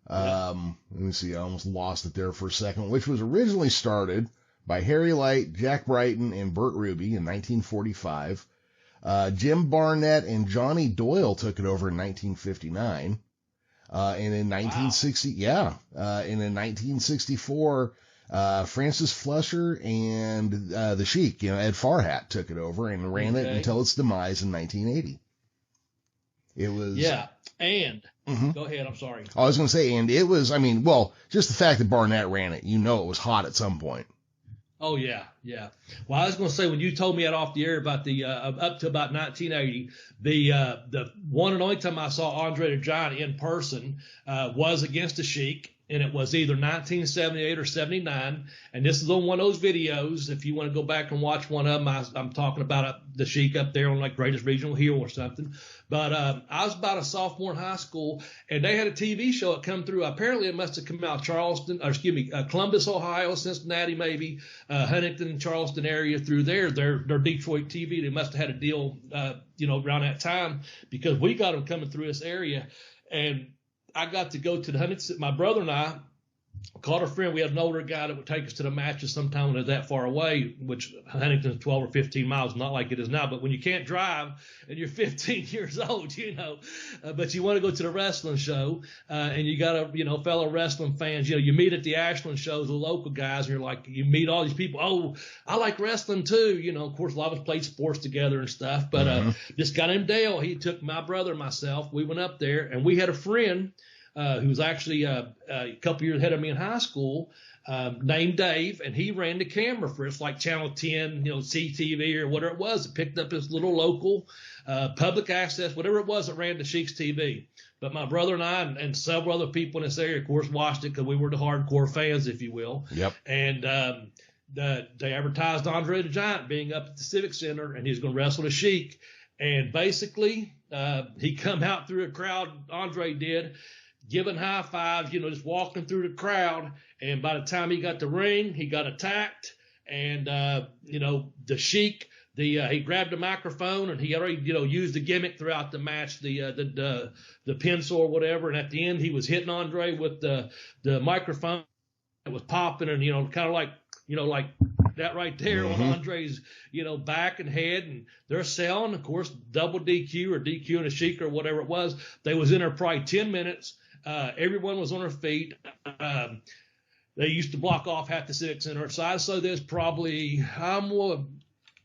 Let me see, I almost lost it there for a second, which was originally started by Harry Light, Jack Brighton, and Bert Ruby in 1945. Jim Barnett and Johnny Doyle took it over in 1959. And in 1960, and in 1964, Francis Flusher and the Sheik, Ed Farhat took it over and ran it until its demise in 1980. It was. Yeah. And go ahead. I'm sorry. I was going to say, and it was, I mean, well, just the fact that Barnett ran it, it was hot at some point. Oh, yeah, yeah. Well, I was going to say, when you told me that off the air about the up to about 1980, the one and only time I saw Andre the Giant in person was against the Sheik, and it was either 1978 or 79. And this is on one of those videos. If you want to go back and watch one of them, I'm talking about the Sheik up there on like Greatest Regional Heel or something. But I was about a sophomore in high school, and they had a TV show that come through. Apparently, it must have come out Columbus, Ohio, Cincinnati, maybe, Huntington, Charleston area through their Detroit TV. They must have had a deal, around that time, because we got them coming through this area. And I got to go to the Huntington. My brother and I called a friend. We had an older guy that would take us to the matches sometime when they're that far away, which Huntington's 12 or 15 miles, not like it is now. But when you can't drive and you're 15 years old, but you want to go to the wrestling show, and you got fellow wrestling fans, you meet at the Ashland shows, the local guys, and you're like, you meet all these people. Oh, I like wrestling too. Of course, a lot of us played sports together and stuff. But this guy named Dale, he took my brother and myself. We went up there, and we had a friend who was actually a couple years ahead of me in high school, named Dave, and he ran the camera for us, like Channel 10, CTV or whatever it was. It picked up his little local public access, whatever it was that ran the Sheik's TV. But my brother and I and several other people in this area, of course, watched it because we were the hardcore fans, if you will. Yep. And they advertised Andre the Giant being up at the Civic Center, and he was going to wrestle the Sheik. And basically, he come out through a crowd, Andre did, giving high fives, just walking through the crowd. And by the time he got the ring, he got attacked. And, the Sheik, he grabbed the microphone, and he already, used the gimmick throughout the match, the pencil or whatever. And at the end, he was hitting Andre with the microphone. It was popping, and, kind of like that right there on Andre's, back and head. And they're selling, of course, double DQ or DQ and a Sheik or whatever it was. They was in there probably 10 minutes. Everyone was on their feet. They used to block off half the Civic Center. So there's probably, I'm going to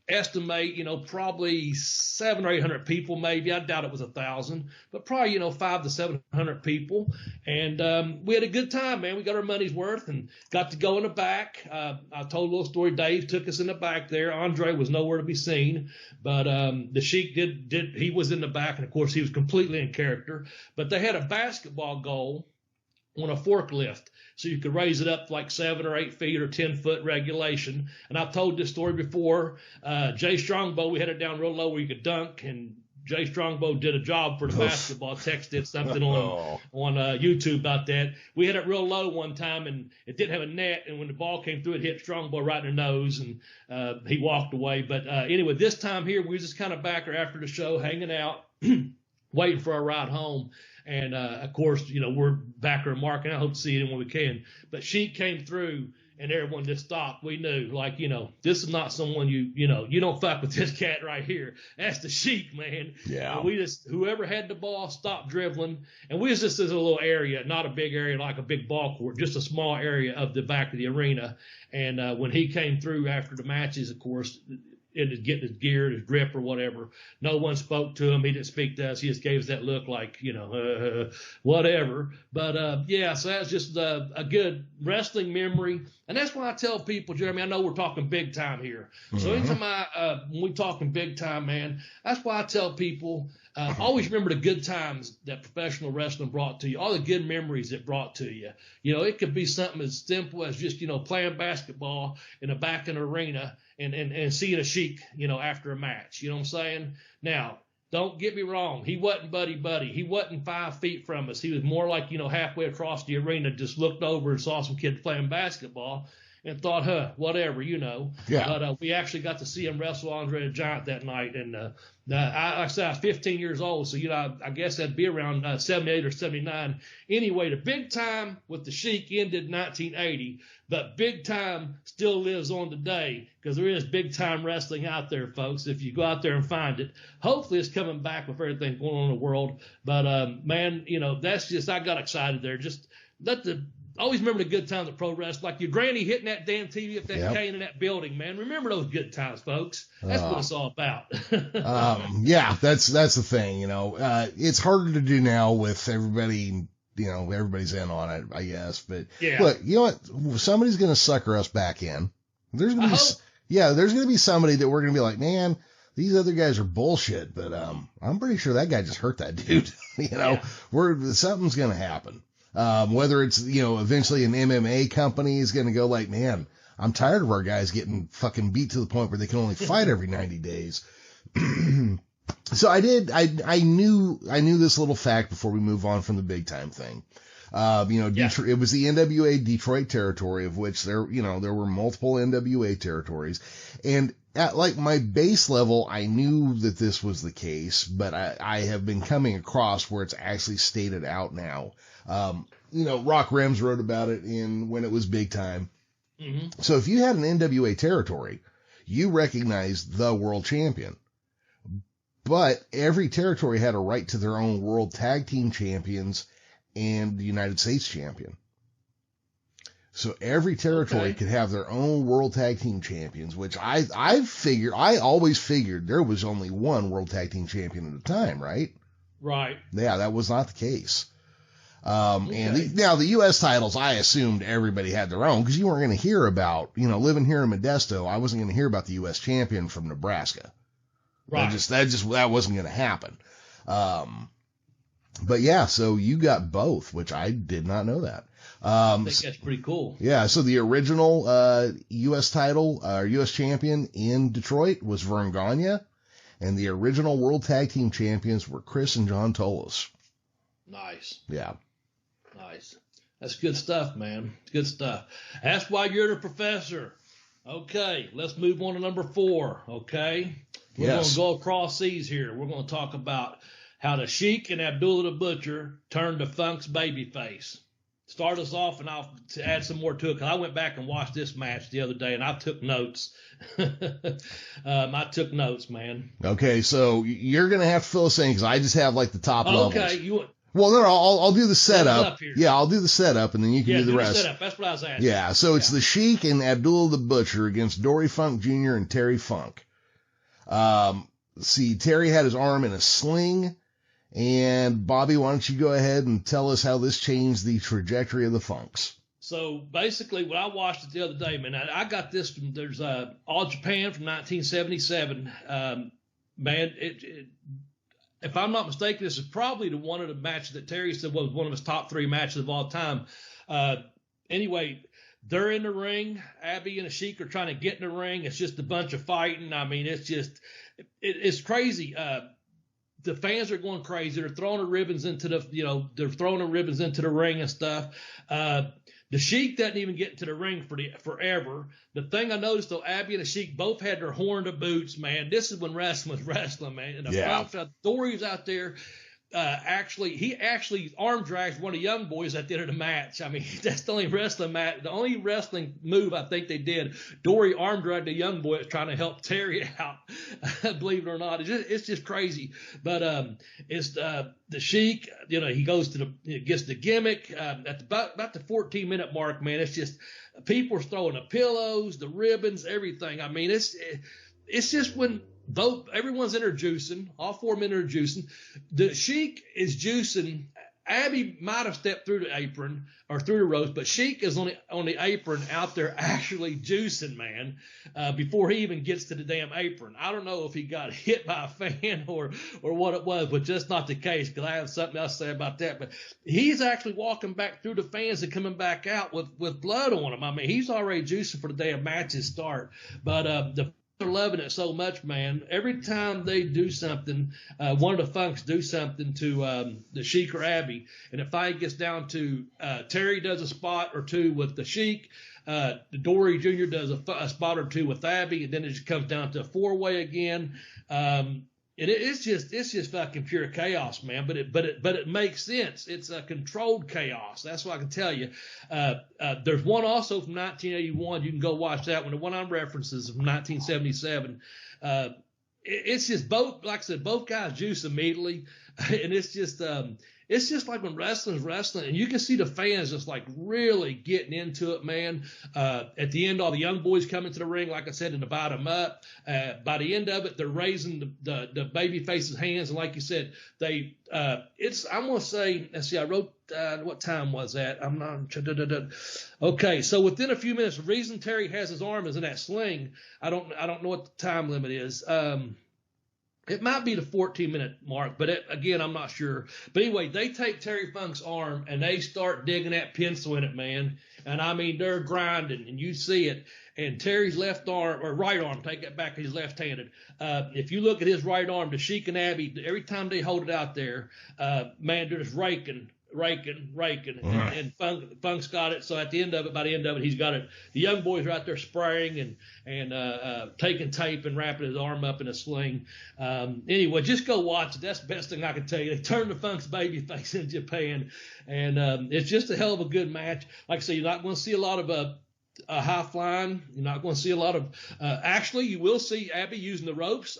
estimate, probably 700 or 800 people, maybe. I doubt it was 1,000, but probably, 500 to 700 people. And we had a good time, man. We got our money's worth and got to go in the back. I told a little story. Dave took us in the back there. Andre was nowhere to be seen, but the Sheik he was in the back, and of course he was completely in character. But they had a basketball goal on a forklift, so you could raise it up like 7 or 8 feet or 10-foot regulation. And I've told this story before. Jay Strongbow, we had it down real low where you could dunk, and Jay Strongbow did a job for the basketball. Texted something on YouTube about that. We had it real low one time, and it didn't have a net, and when the ball came through, it hit Strongbow right in the nose, and he walked away. But anyway, this time here, we was just kind of back there after the show, hanging out, waiting for our ride home. And, of course, we're back there marking. I hope to see it when we can. But Sheik came through, and everyone just stopped. We knew, this is not someone you don't fuck with this cat right here. That's the Sheik, man. Yeah. And we just, whoever had the ball, stopped dribbling. And we was just in a little area, not a big area like a big ball court, just a small area of the back of the arena. And when he came through after the matches, of course, into getting his gear, his grip or whatever. No one spoke to him. He didn't speak to us. He just gave us that look like, whatever. But, so that's just a good wrestling memory. And that's why I tell people, Jeremy, I know we're talking big time here. So anytime when we're talking big time, man, that's why I tell people, always remember the good times that professional wrestling brought to you, all the good memories it brought to you. It could be something as simple as just, playing basketball in the back of an arena and seeing a Sheik, after a match. You know what I'm saying? Now, don't get me wrong. He wasn't buddy. He wasn't 5 feet from us. He was more like, halfway across the arena, just looked over and saw some kids playing basketball and thought, whatever, Yeah. But we actually got to see him wrestle Andre the Giant that night. And I said I was 15 years old, so, I guess that'd be around 78 or 79. Anyway, the big time with the Sheik ended in 1980, but big time still lives on today because there is big time wrestling out there, folks, if you go out there and find it. Hopefully it's coming back with everything going on in the world. But, man, that's just, I got excited there. Just let the always remember the good times of pro wrestling, like your granny hitting that damn TV with that cane in that building, man. Remember those good times, folks. That's what it's all about. Yeah, that's the thing, you know. It's harder to do now with everybody, you know, everybody's in on it, I guess. But look, you know what? Somebody's going to sucker us back in. There's going to be, there's going to be somebody that we're going to be like, man, these other guys are bullshit, but I'm pretty sure that guy just hurt that dude. You know, something's going to happen. Whether it's, you know, eventually an MMA company is going to go like, man, I'm tired of our guys getting fucking beat to the point where they can only fight every 90 days. So I knew this little fact before we move on from the big time thing. You know, Detroit, it was the NWA Detroit territory, of which there were multiple NWA territories. And at like my base level, I knew that this was the case, but I have been coming across where it's actually stated out now. You know, Rock Rems wrote about it when it was big time. Mm-hmm. So if you had an NWA territory, you recognized the world champion. But every territory had a right to their own world tag team champions and the United States champion. So every territory could have their own world tag team champions, which I always figured there was only one world tag team champion at a time, right? Right. Yeah, that was not the case. And now the U.S. titles, I assumed everybody had their own, because you weren't going to hear about, you know, living here in Modesto, I wasn't going to hear about the U.S. champion from Nebraska. Right. That wasn't going to happen. But yeah, so you got both, which I did not know that. I think that's pretty cool. Yeah. So the original, U.S. title, U.S. champion in Detroit was Vern Gagne, and the original world tag team champions were Chris and John Tolos. Nice. Yeah. Nice. That's good stuff, man. Good stuff. That's why you're the professor. Okay. Let's move on to number 4. Okay. We're going to go across seas here. We're going to talk about how the Sheik and Abdullah the Butcher turned to Funk's babyface. Start us off, and I'll add some more to it, because I went back and watched this match the other day, and I took notes. I took notes, man. Okay, so you're going to have to fill us in, because I just have, like, the top levels. Okay. Well, no, I'll do the setup. Yeah, I'll do the setup, and then you can do the rest. The setup. That's what I was asking. Yeah, so it's the Sheik and Abdullah the Butcher against Dory Funk Jr. and Terry Funk. See, Terry had his arm in a sling, and Bobby, why don't you go ahead and tell us how this changed the trajectory of the Funks? So basically, when I watched it the other day, man, I got this from, there's All Japan from 1977. Man, if I'm not mistaken, this is probably one of the matches that Terry said was one of his top 3 matches of all time. Anyway, they're in the ring. Abby and the Sheik are trying to get in the ring. It's just a bunch of fighting. I mean, it's just, it's crazy. The fans are going crazy. They're throwing the ribbons into the ring and stuff. The Sheik doesn't even get into the ring forever. The thing I noticed, though, Abby and the Sheik both had their horn to boots, man. This is when wrestling was wrestling, man. And the Dory's out there. He actually arm drags one of the young boys at the end of the match. I mean, that's the only wrestling match, the only wrestling move I think they did. Dory arm dragged a young boy that's trying to help Terry out. Believe it or not, it's just crazy. But it's the Sheik. You know, he gets the gimmick at about the 14-minute mark. Man, it's just people are throwing the pillows, the ribbons, everything. I mean, it's just when. Everyone's in there juicing. All 4 men are juicing. The Sheik is juicing. Abby might have stepped through the apron or through the ropes, but Sheik is on the apron out there actually juicing, man, before he even gets to the damn apron. I don't know if he got hit by a fan or what it was, but just not the case, because I have something else to say about that. But he's actually walking back through the fans and coming back out with blood on him. I mean, he's already juicing for the day of matches start. But they're loving it so much, man. Every time they do something, one of the Funks do something to the Sheik or Abby, and the fight gets down to Terry does a spot or two with the Sheik, the Dory Jr. does a spot or two with Abby, and then it just comes down to a 4-way again. And it's just fucking pure chaos, man. But it makes sense. It's a controlled chaos. That's what I can tell you. There's one also from 1981. You can go watch that one. The one I'm referencing is from 1977. it's just both, like I said, both guys juice immediately. And it's just like when wrestling's wrestling, and you can see the fans just like really getting into it, man. At the end, all the young boys come into the ring, like I said, and divide them up. By the end of it, they're raising the baby faces' hands, and like you said, I'm gonna say, let's see, I wrote what time was that? I'm not. Okay, so within a few minutes, the reason Terry has his arm is in that sling. I don't know what the time limit is. It might be the 14-minute mark, but again, I'm not sure. But anyway, they take Terry Funk's arm and they start digging that pencil in it, man. And I mean, they're grinding, and you see it. And Terry's left arm, or right arm, take that back, he's left-handed. If you look at his right arm, the Sheik and Abby, every time they hold it out there, man, they're just raking. And Funk's got it. So at the end of it, by the end of it, he's got it. The young boys are out there spraying and taking tape and wrapping his arm up in a sling. Anyway, just go watch it. That's the best thing I can tell you. They turned the Funk's baby face in Japan, and it's just a hell of a good match. Like I say, you're not going to see a lot of high flying. You're not going to see a lot of actually you will see Abby using the ropes.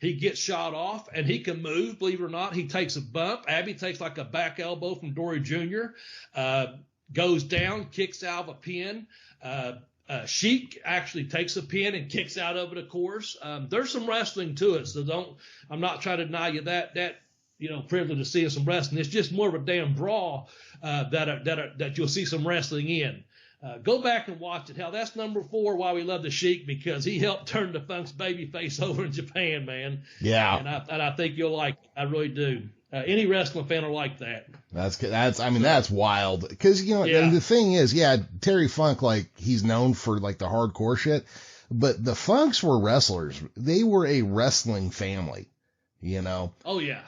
He gets shot off and he can move, believe it or not. He takes a bump. Abby takes like a back elbow from Dory Jr., goes down, kicks out of a pin. Sheik actually takes a pin and kicks out of it, of course. There's some wrestling to it, so I'm not trying to deny you that privilege of seeing some wrestling. It's just more of a damn brawl that you'll see some wrestling in. Go back and watch it. Hell, that's number 4 why we love the Sheik, because he helped turn the Funk's baby face over in Japan, man. Yeah. And I think you'll like it. I really do. Any wrestling fan will like that. That's wild. Because, and the thing is, Terry Funk, like, he's known for, like, the hardcore shit, but the Funks were wrestlers. They were a wrestling family. Oh yeah.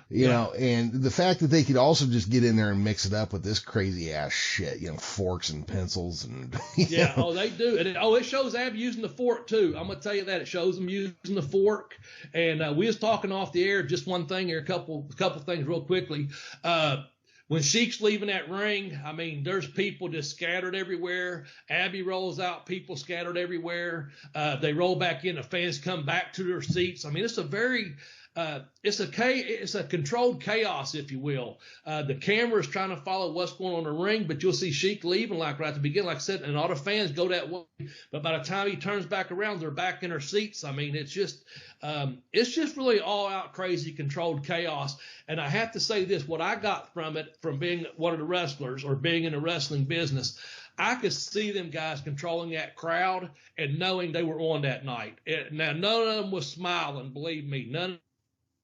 And the fact that they could also just get in there and mix it up with this crazy ass shit, forks and pencils and yeah. Oh, they do. And it shows Abby using the fork too. I'm gonna tell you that it shows them using the fork. And we was talking off the air. Just one thing here, a couple things real quickly. When Sheik's leaving that ring, I mean, there's people just scattered everywhere. Abby rolls out, people scattered everywhere. They roll back in. The fans come back to their seats. I mean, it's a very it's a controlled chaos, if you will. The camera is trying to follow what's going on in the ring, but you'll see Sheik leaving like right at the beginning, like I said, and all the fans go that way. But by the time he turns back around, they're back in their seats. I mean, it's just really all out crazy controlled chaos. And I have to say this, what I got from it, from being one of the wrestlers or being in the wrestling business, I could see them guys controlling that crowd and knowing they were on that night. Now, none of them was smiling, believe me.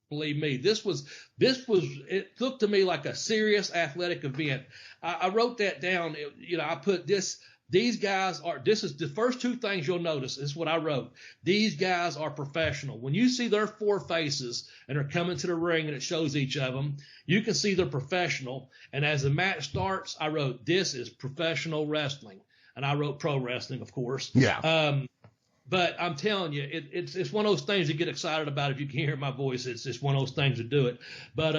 Believe me, this was, it looked to me like a serious athletic event. I wrote that down. I put this, these guys are, this is the first 2 things you'll notice. This is what I wrote. These guys are professional. When you see their 4 faces and they're coming to the ring and it shows each of them, you can see they're professional. And as the match starts, I wrote, this is professional wrestling. And I wrote pro wrestling, of course. Yeah. But I'm telling you, it's one of those things to get excited about. If you can hear my voice, it's just one of those things to do it. But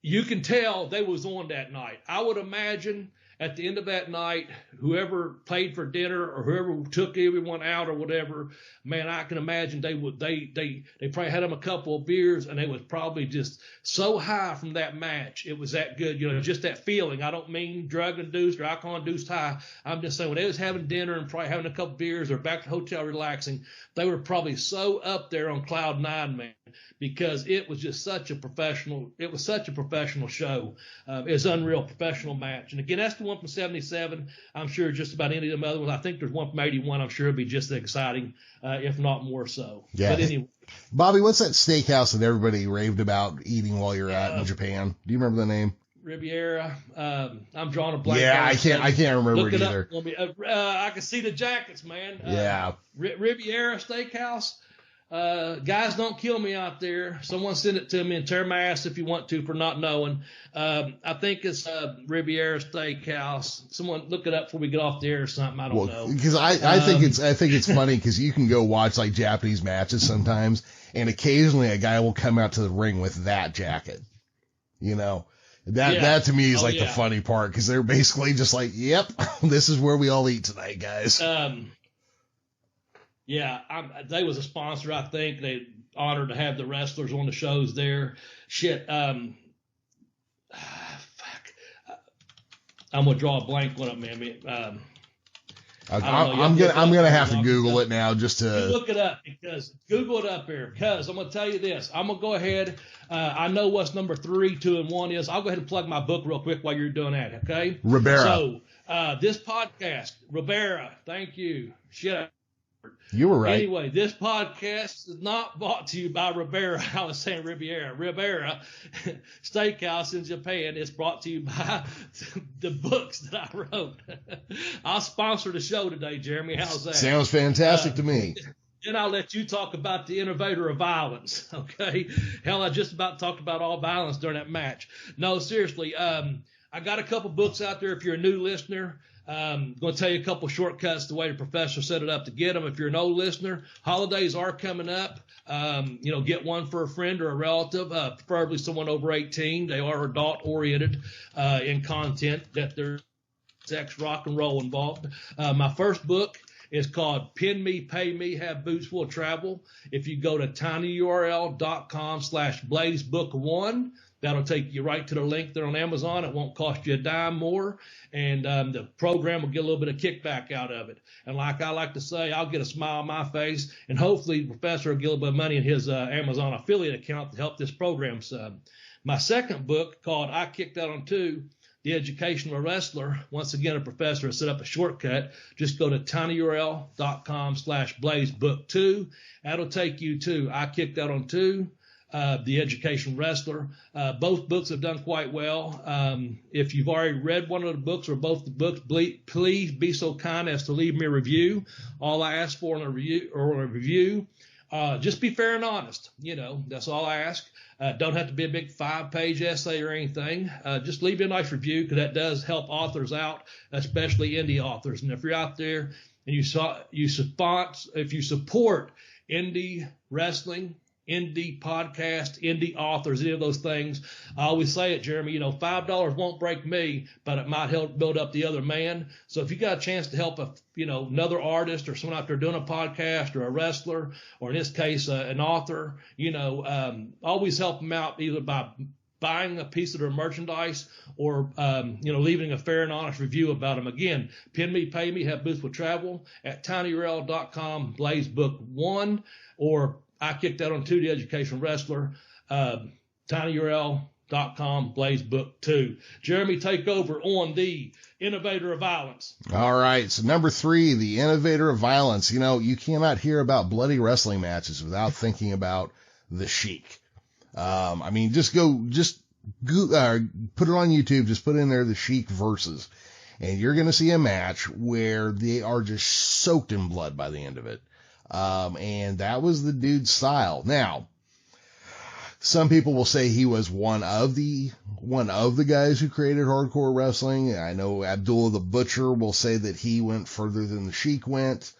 you can tell they was on that night. I would imagine at the end of that night, whoever paid for dinner or whoever took everyone out or whatever, man, I can imagine they probably had them a couple of beers and they was probably just so high from that match. It was that good, just that feeling. I don't mean drug induced or alcohol induced high. I'm just saying when they was having dinner and probably having a couple of beers or back to the hotel relaxing, they were probably so up there on cloud 9, man, because it was just such a professional show. It's unreal professional match. And again, that's the one from 77. I'm sure just about any of them other ones. I think there's one from 81. I'm sure it'll be just as exciting, if not more so. Yeah. But anyway. Bobby, what's that steakhouse that everybody raved about eating while you're at in Japan? Do you remember the name? Riviera. I'm drawing a blank. Yeah, I can't remember it either. I can see the jackets, man. Yeah. Riviera Steakhouse. Guys, don't kill me out there. Someone send it to me and tear my ass if you want to for not knowing. I think it's Riviera Steakhouse. Someone look it up before we get off the air or something. I don't know. Because I think it's funny because you can go watch like Japanese matches sometimes, and occasionally a guy will come out to the ring with that jacket. That to me is the funny part because they're basically just like, yep, this is where we all eat tonight, guys. Yeah, they was a sponsor, I think. They honored to have the wrestlers on the shows there. Shit, fuck. I'm gonna draw a blank one up, man. I'm gonna have to Google it now just to look it up, because Google it up here, because I'm gonna tell you this. I'm gonna go ahead. I know what's number 3, 2, and 1 is. I'll go ahead and plug my book real quick while you're doing that. Okay. Ribera. So this podcast, Ribera. Thank you. Shit. You were right. Anyway, this podcast is not brought to you by Ribera. I was saying Riviera. Ribera Steakhouse in Japan. It's brought to you by the books that I wrote. I'll sponsor the show today, Jeremy. How's that? Sounds fantastic to me. Then I'll let you talk about the Innovator of Violence, okay? Hell, I just about talked about all violence during that match. No, seriously, I got a couple books out there if you're a new listener. I'm going to tell you a couple shortcuts, the way the professor set it up to get them. If you're an old listener, holidays are coming up. Get one for a friend or a relative, preferably someone over 18. They are adult-oriented in content, that there's sex, rock, and roll involved. My first book is called Pin Me, Pay Me, Have Boots Will Travel. If you go to tinyurl.com/blazebook1, that'll take you right to the link there on Amazon. It won't cost you a dime more, and the program will get a little bit of kickback out of it. And like I like to say, I'll get a smile on my face, and hopefully the professor will get a little bit of money in his Amazon affiliate account to help this program sub. My second book, called I Kicked Out on 2, The Education of a Wrestler. Once again, a professor has set up a shortcut. Just go to tinyurl.com/blazebook2. That'll take you to I Kicked Out on 2, The Education Wrestler. Both books have done quite well. If you've already read one of the books or both the books, please be so kind as to leave me a review. All I ask for in a review, just be fair and honest. That's all I ask. Don't have to be a big 5-page essay or anything. Just leave me a nice review, because that does help authors out, especially indie authors. And if you're out there and you support indie wrestling, indie podcast, indie authors, any of those things, I always say it, Jeremy, $5 won't break me, but it might help build up the other man. So if you got a chance to help another artist or someone out there doing a podcast, or a wrestler, or in this case, an author, always help them out, either by buying a piece of their merchandise or, leaving a fair and honest review about them. Again, Pin Me, Pay Me, Have Boots Will Travel at tinyurl.com/blazebook1, or I Kicked Out on 2, The Education Wrestler, tinyurl.com/blazebook2. Jeremy, take over on the Innovator of Violence. All right. So number 3, the Innovator of Violence. You cannot hear about bloody wrestling matches without thinking about the Sheik. Just put it on YouTube. Just put in there the Sheik versus, and you're going to see a match where they are just soaked in blood by the end of it. And that was the dude's style. Now, some people will say he was one of the guys who created hardcore wrestling. I know Abdullah the Butcher will say that he went further than the Sheik went.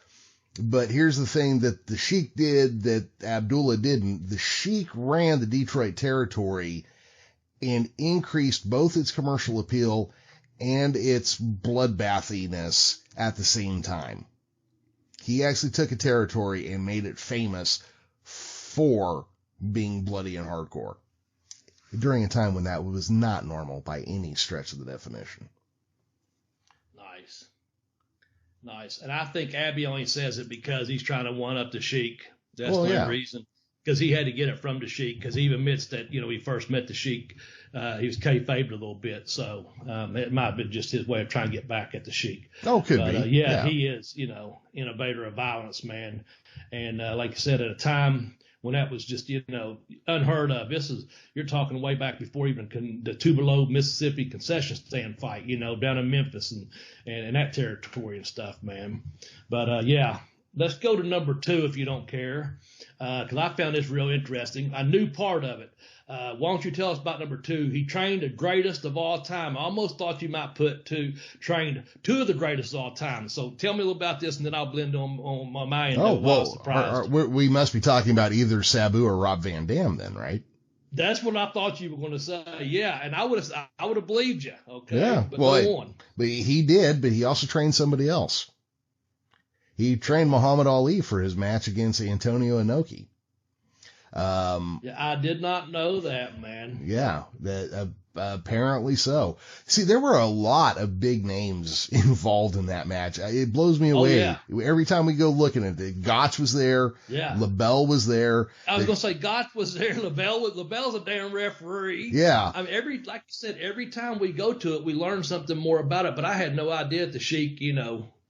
But here's the thing that the Sheik did that Abdullah didn't. The Sheik ran the Detroit territory and increased both its commercial appeal and its bloodbathiness at the same time. He actually took a territory and made it famous for being bloody and hardcore during a time when that was not normal by any stretch of the definition. Nice. And I think Abby only says it because he's trying to one-up the Sheik. That's the only reason. Because he had to get it from the Sheik, because he even admits that, he first met the Sheik. He was kayfabed a little bit. So it might have been just his way of trying to get back at the Sheik. Oh, could be. Yeah, he is, Innovator of Violence, man. And like I said, at a time when that was just, unheard of. You're talking way back before even the Tupelo, Mississippi concession stand fight, down in Memphis and that territory and stuff, man. But, let's go to number 2 if you don't care, because I found this real interesting. I knew part of it. Why don't you tell us about number 2? He trained the greatest of all time. I almost thought you might trained 2 of the greatest of all time. So tell me a little about this, and then I'll blend on my end. Oh, well, we must be talking about either Sabu or Rob Van Dam then, right? That's what I thought you were going to say. Yeah, and I would have believed you. Okay. Yeah. But go on. But he did, but he also trained somebody else. He trained Muhammad Ali for his match against Antonio Inoki. Yeah, I did not know that, man. Yeah, apparently so. See, there were a lot of big names involved in that match. It blows me away. Oh, yeah. Every time we go looking at it, Gotch was there. Yeah. LaBelle was there. I was going to say Gotch was there. LaBelle's a damn referee. Yeah. I mean, like you said, every time we go to it, we learn something more about it. But I had no idea that the Sheik,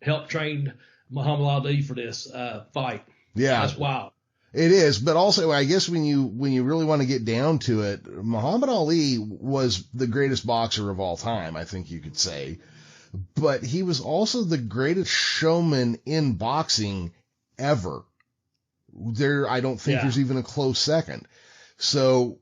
helped train Muhammad Ali for this fight. Yeah. That's wild. It is, but also I guess when you really want to get down to it, Muhammad Ali was the greatest boxer of all time, I think you could say. But he was also the greatest showman in boxing ever. I don't think there's even a close second. So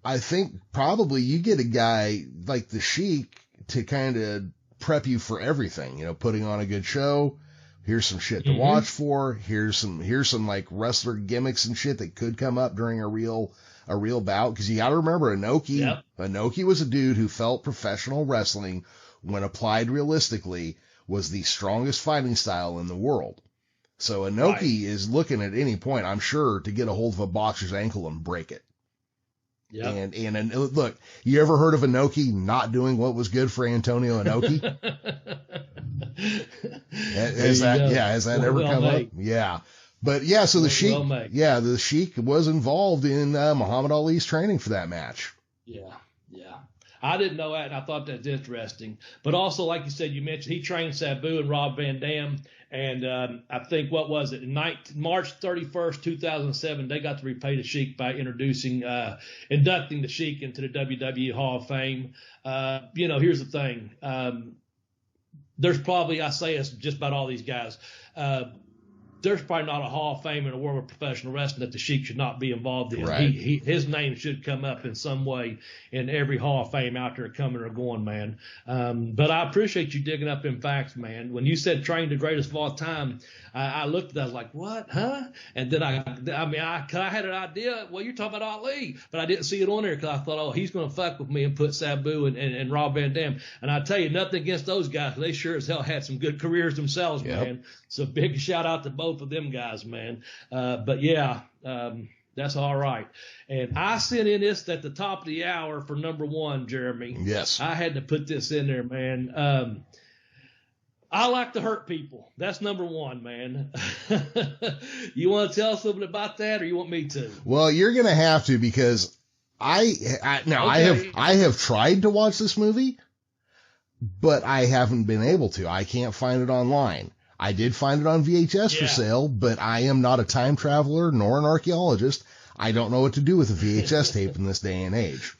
I think probably you get a guy like the Sheik to kind of prep you for everything, putting on a good show. Here's some shit to watch for. Here's some like wrestler gimmicks and shit that could come up during a real bout. Cause you got to remember Inoki was a dude who felt professional wrestling, when applied realistically, was the strongest fighting style in the world. So Inoki is looking at any point, I'm sure, to get a hold of a boxer's ankle and break it. Yeah. And look, you ever heard of Inoki not doing what was good for Antonio Inoki? Has that ever come up? Yeah. But yeah, so the Sheik was involved in Muhammad Ali's training for that match. Yeah. I didn't know that, and I thought that's interesting. But also, like you said, you mentioned he trained Sabu and Rob Van Dam, and I think, what was it, March 31st, 2007, they got to repay the Sheik by inducting the Sheik into the WWE Hall of Fame. Here's the thing. There's probably, I say it's just about all these guys, there's probably not a Hall of Fame in the world of professional wrestling that the Sheik should not be involved in. Right. His name should come up in some way in every Hall of Fame out there coming or going, man. But I appreciate you digging up them facts, man. When you said train the greatest of all time, I looked at that, I was like, what, huh? And then I had an idea, well, you're talking about Ali, but I didn't see it on there because I thought, oh, he's going to fuck with me and put Sabu and Rob Van Dam. And I tell you, nothing against those guys. They sure as hell had some good careers themselves, man. So big shout out to both of them guys, man. That's all right. And I sent in this at the top of the hour for number one, Jeremy. Yes. I had to put this in there, man. I like to hurt people. That's number one, man. You want to tell us something about that, or you want me to? Well, you're going to have to, because I have tried to watch this movie, but I haven't been able to. I can't find it online. I did find it on VHS for sale, but I am not a time traveler nor an archaeologist. I don't know what to do with a VHS tape in this day and age.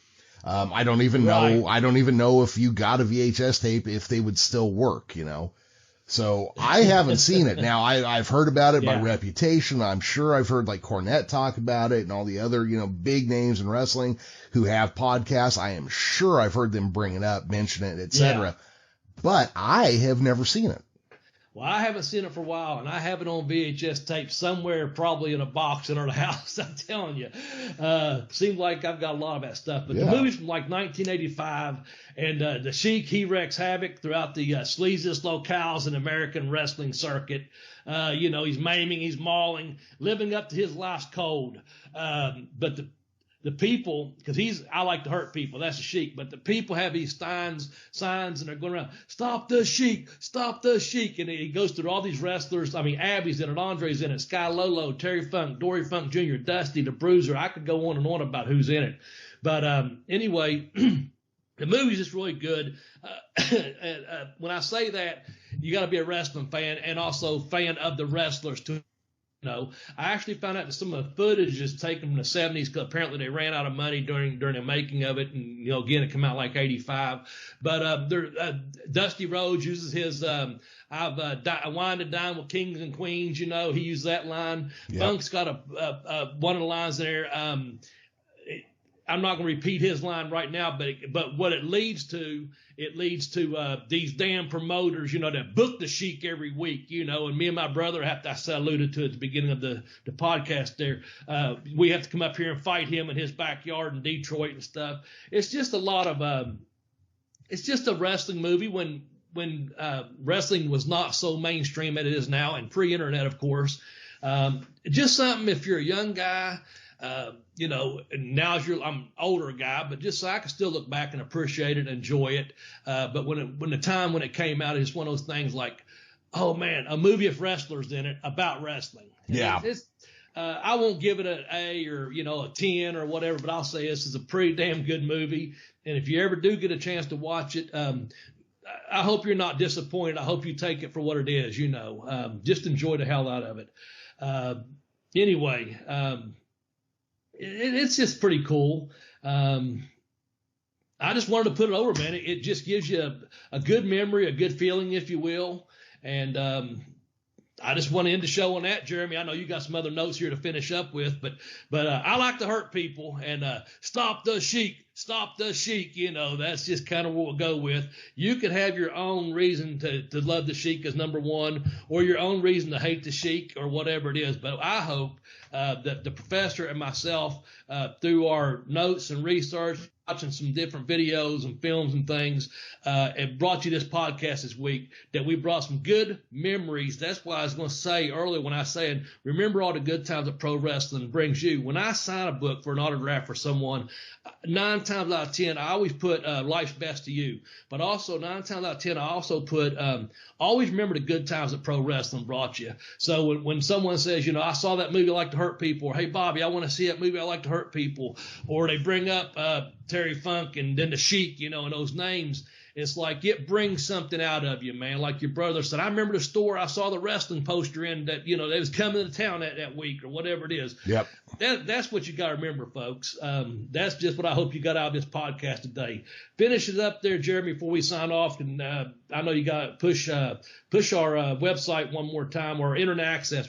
I don't even know if you got a VHS tape, if they would still work, So I haven't seen it. Now I've heard about it by reputation. I'm sure I've heard like Cornette talk about it and all the other, big names in wrestling who have podcasts. I am sure I've heard them bring it up, mention it, etc. But I have never seen it. Well, I haven't seen it for a while, and I have it on VHS tape somewhere, probably in a box in our house. I'm telling you. Seems like I've got a lot of that stuff. But the movie's from like 1985, and the Sheik, he wreaks havoc throughout the sleaziest locales in American wrestling circuit. He's maiming, he's mauling, living up to his life's code. But the people, because I like to hurt people, that's the Sheik, but the people have these signs, and they're going around, stop the Sheik, and he goes through all these wrestlers. I mean, Abby's in it, Andre's in it, Sky Lolo, Terry Funk, Dory Funk Jr., Dusty, the Bruiser. I could go on and on about who's in it. But anyway, the movie's just really good. When I say that, you got to be a wrestling fan and also fan of the wrestlers too. I actually found out that some of the footage is taken from the 70s because apparently they ran out of money during the making of it. And, again, it came out like 85. But Dusty Rhodes uses his I wine to dine with kings and queens. He used that line. Yep. Funk's got one of the lines there. I'm not going to repeat his line right now, but what it leads to these damn promoters, that book the Sheik every week, and me and my brother I alluded to at the beginning of the podcast there. We have to come up here and fight him in his backyard in Detroit and stuff. It's just a lot of, it's just a wrestling movie when when wrestling was not so mainstream as it is now, and pre-internet, of course. Just something if you're a young guy, you know, and now I'm older guy, but just so I can still look back and appreciate it, and enjoy it. But when it came out, it's one of those things like, oh man, a movie of wrestlers in it about wrestling. Yeah. I won't give it an A or, you know, a 10 or whatever, but I'll say this is a pretty damn good movie. And if you ever do get a chance to watch it, I hope you're not disappointed. I hope you take it for what it is, you know. Just enjoy the hell out of it. Anyway, it's just pretty cool. I just wanted to put it over, man. It just gives you a good memory, a good feeling, if you will. And I just want to end the show on that, Jeremy. I know you got some other notes here to finish up with, but I like to hurt people, and stop the Sheik. You know, that's just kind of what we'll go with. You could have your own reason to love the Sheik as number one, or your own reason to hate the Sheik, or whatever it is. But I hope that the professor and myself, through our notes and research, watching some different videos and films and things, and brought you this podcast this week, that we brought some good memories. That's why I was going to say earlier when I said, remember all the good times that pro wrestling brings you. When I sign a book for an autograph for someone, 9 times out of 10, I always put life's best to you. But also 9 times out of 10, I also put always remember the good times that pro wrestling brought you. So when someone says, you know, I saw that movie, I like to hurt people, or hey, Bobby, I want to see that movie, I like to hurt people, or they bring up Terry Funk and then the Sheik, you know, and those names, it's like it brings something out of you, man. Like your brother said, I remember the store I saw the wrestling poster in that, you know, they was coming to town that week, or whatever it is. Yep. That's what you got to remember, folks. That's just what I hope you got out of this podcast today. Finish it up there, Jeremy, before we sign off. And I know you got to push our website one more time, or internet access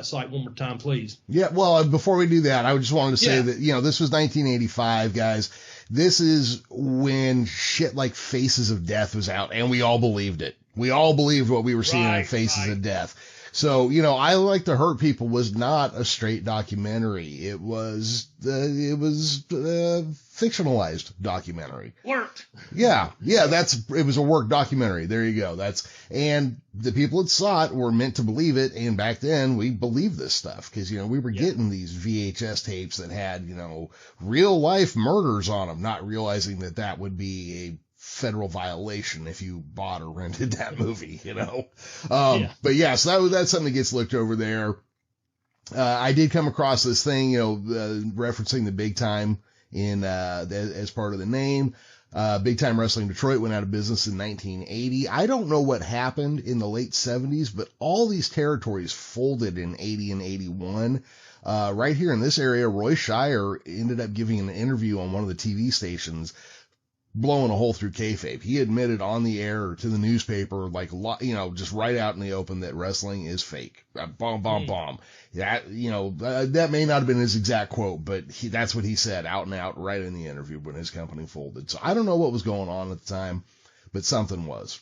site one more time, please. Yeah, well, before we do that, I just wanted to say that, you know, this was 1985, guys. This is when shit like Faces of Death was out, and we all believed it. We all believed what we were seeing in Faces of Death. So, you know, I Like to Hurt People was not a straight documentary. It was fictionalized documentary. Worked. Yeah, it was a work documentary. There you go. And the people that saw it were meant to believe it. And back then we believed this stuff because, you know, we were getting these VHS tapes that had, you know, real life murders on them, not realizing that would be a federal violation if you bought or rented that movie, you know? But yeah, so that's something that gets looked over there. I did come across this thing, you know, referencing the Big Time as part of the name. Big Time Wrestling Detroit went out of business in 1980. I don't know what happened in the late 70s, but all these territories folded in 80 and 81. Right here in this area, Roy Shire ended up giving an interview on one of the TV stations, blowing a hole through kayfabe. He admitted on the air to the newspaper, like, you know, just right out in the open, that wrestling is fake. Bomb. That, you know, that may not have been his exact quote, but that's what he said out and out right in the interview when his company folded. So I don't know what was going on at the time, but something was.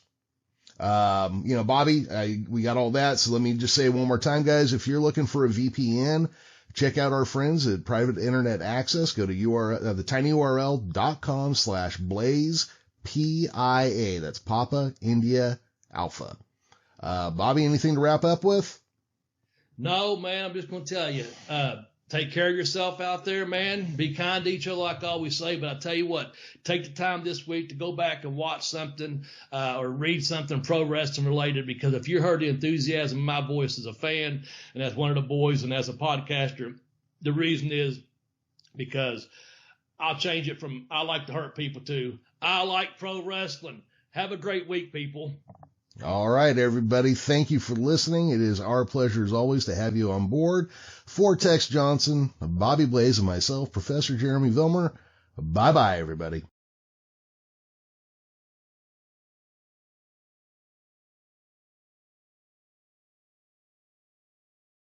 You know, Bobby, we got all that. So let me just say one more time, guys, if you're looking for a VPN, check out our friends at Private Internet Access. Go to tinyurl.com/Blaze PIA. That's Papa India Alpha. Bobby, anything to wrap up with? No, man, I'm just going to tell you, take care of yourself out there, man. Be kind to each other, like I always say. But I tell you what, take the time this week to go back and watch something or read something pro wrestling related, because if you heard the enthusiasm in my voice as a fan and as one of the boys and as a podcaster, the reason is because I'll change it from I like to hurt people to I like pro wrestling. Have a great week, people. All right, everybody. Thank you for listening. It is our pleasure, as always, to have you on board. For Tex Johnson, Bobby Blaze, and myself, Professor Jeremy Vilmur, bye-bye, everybody.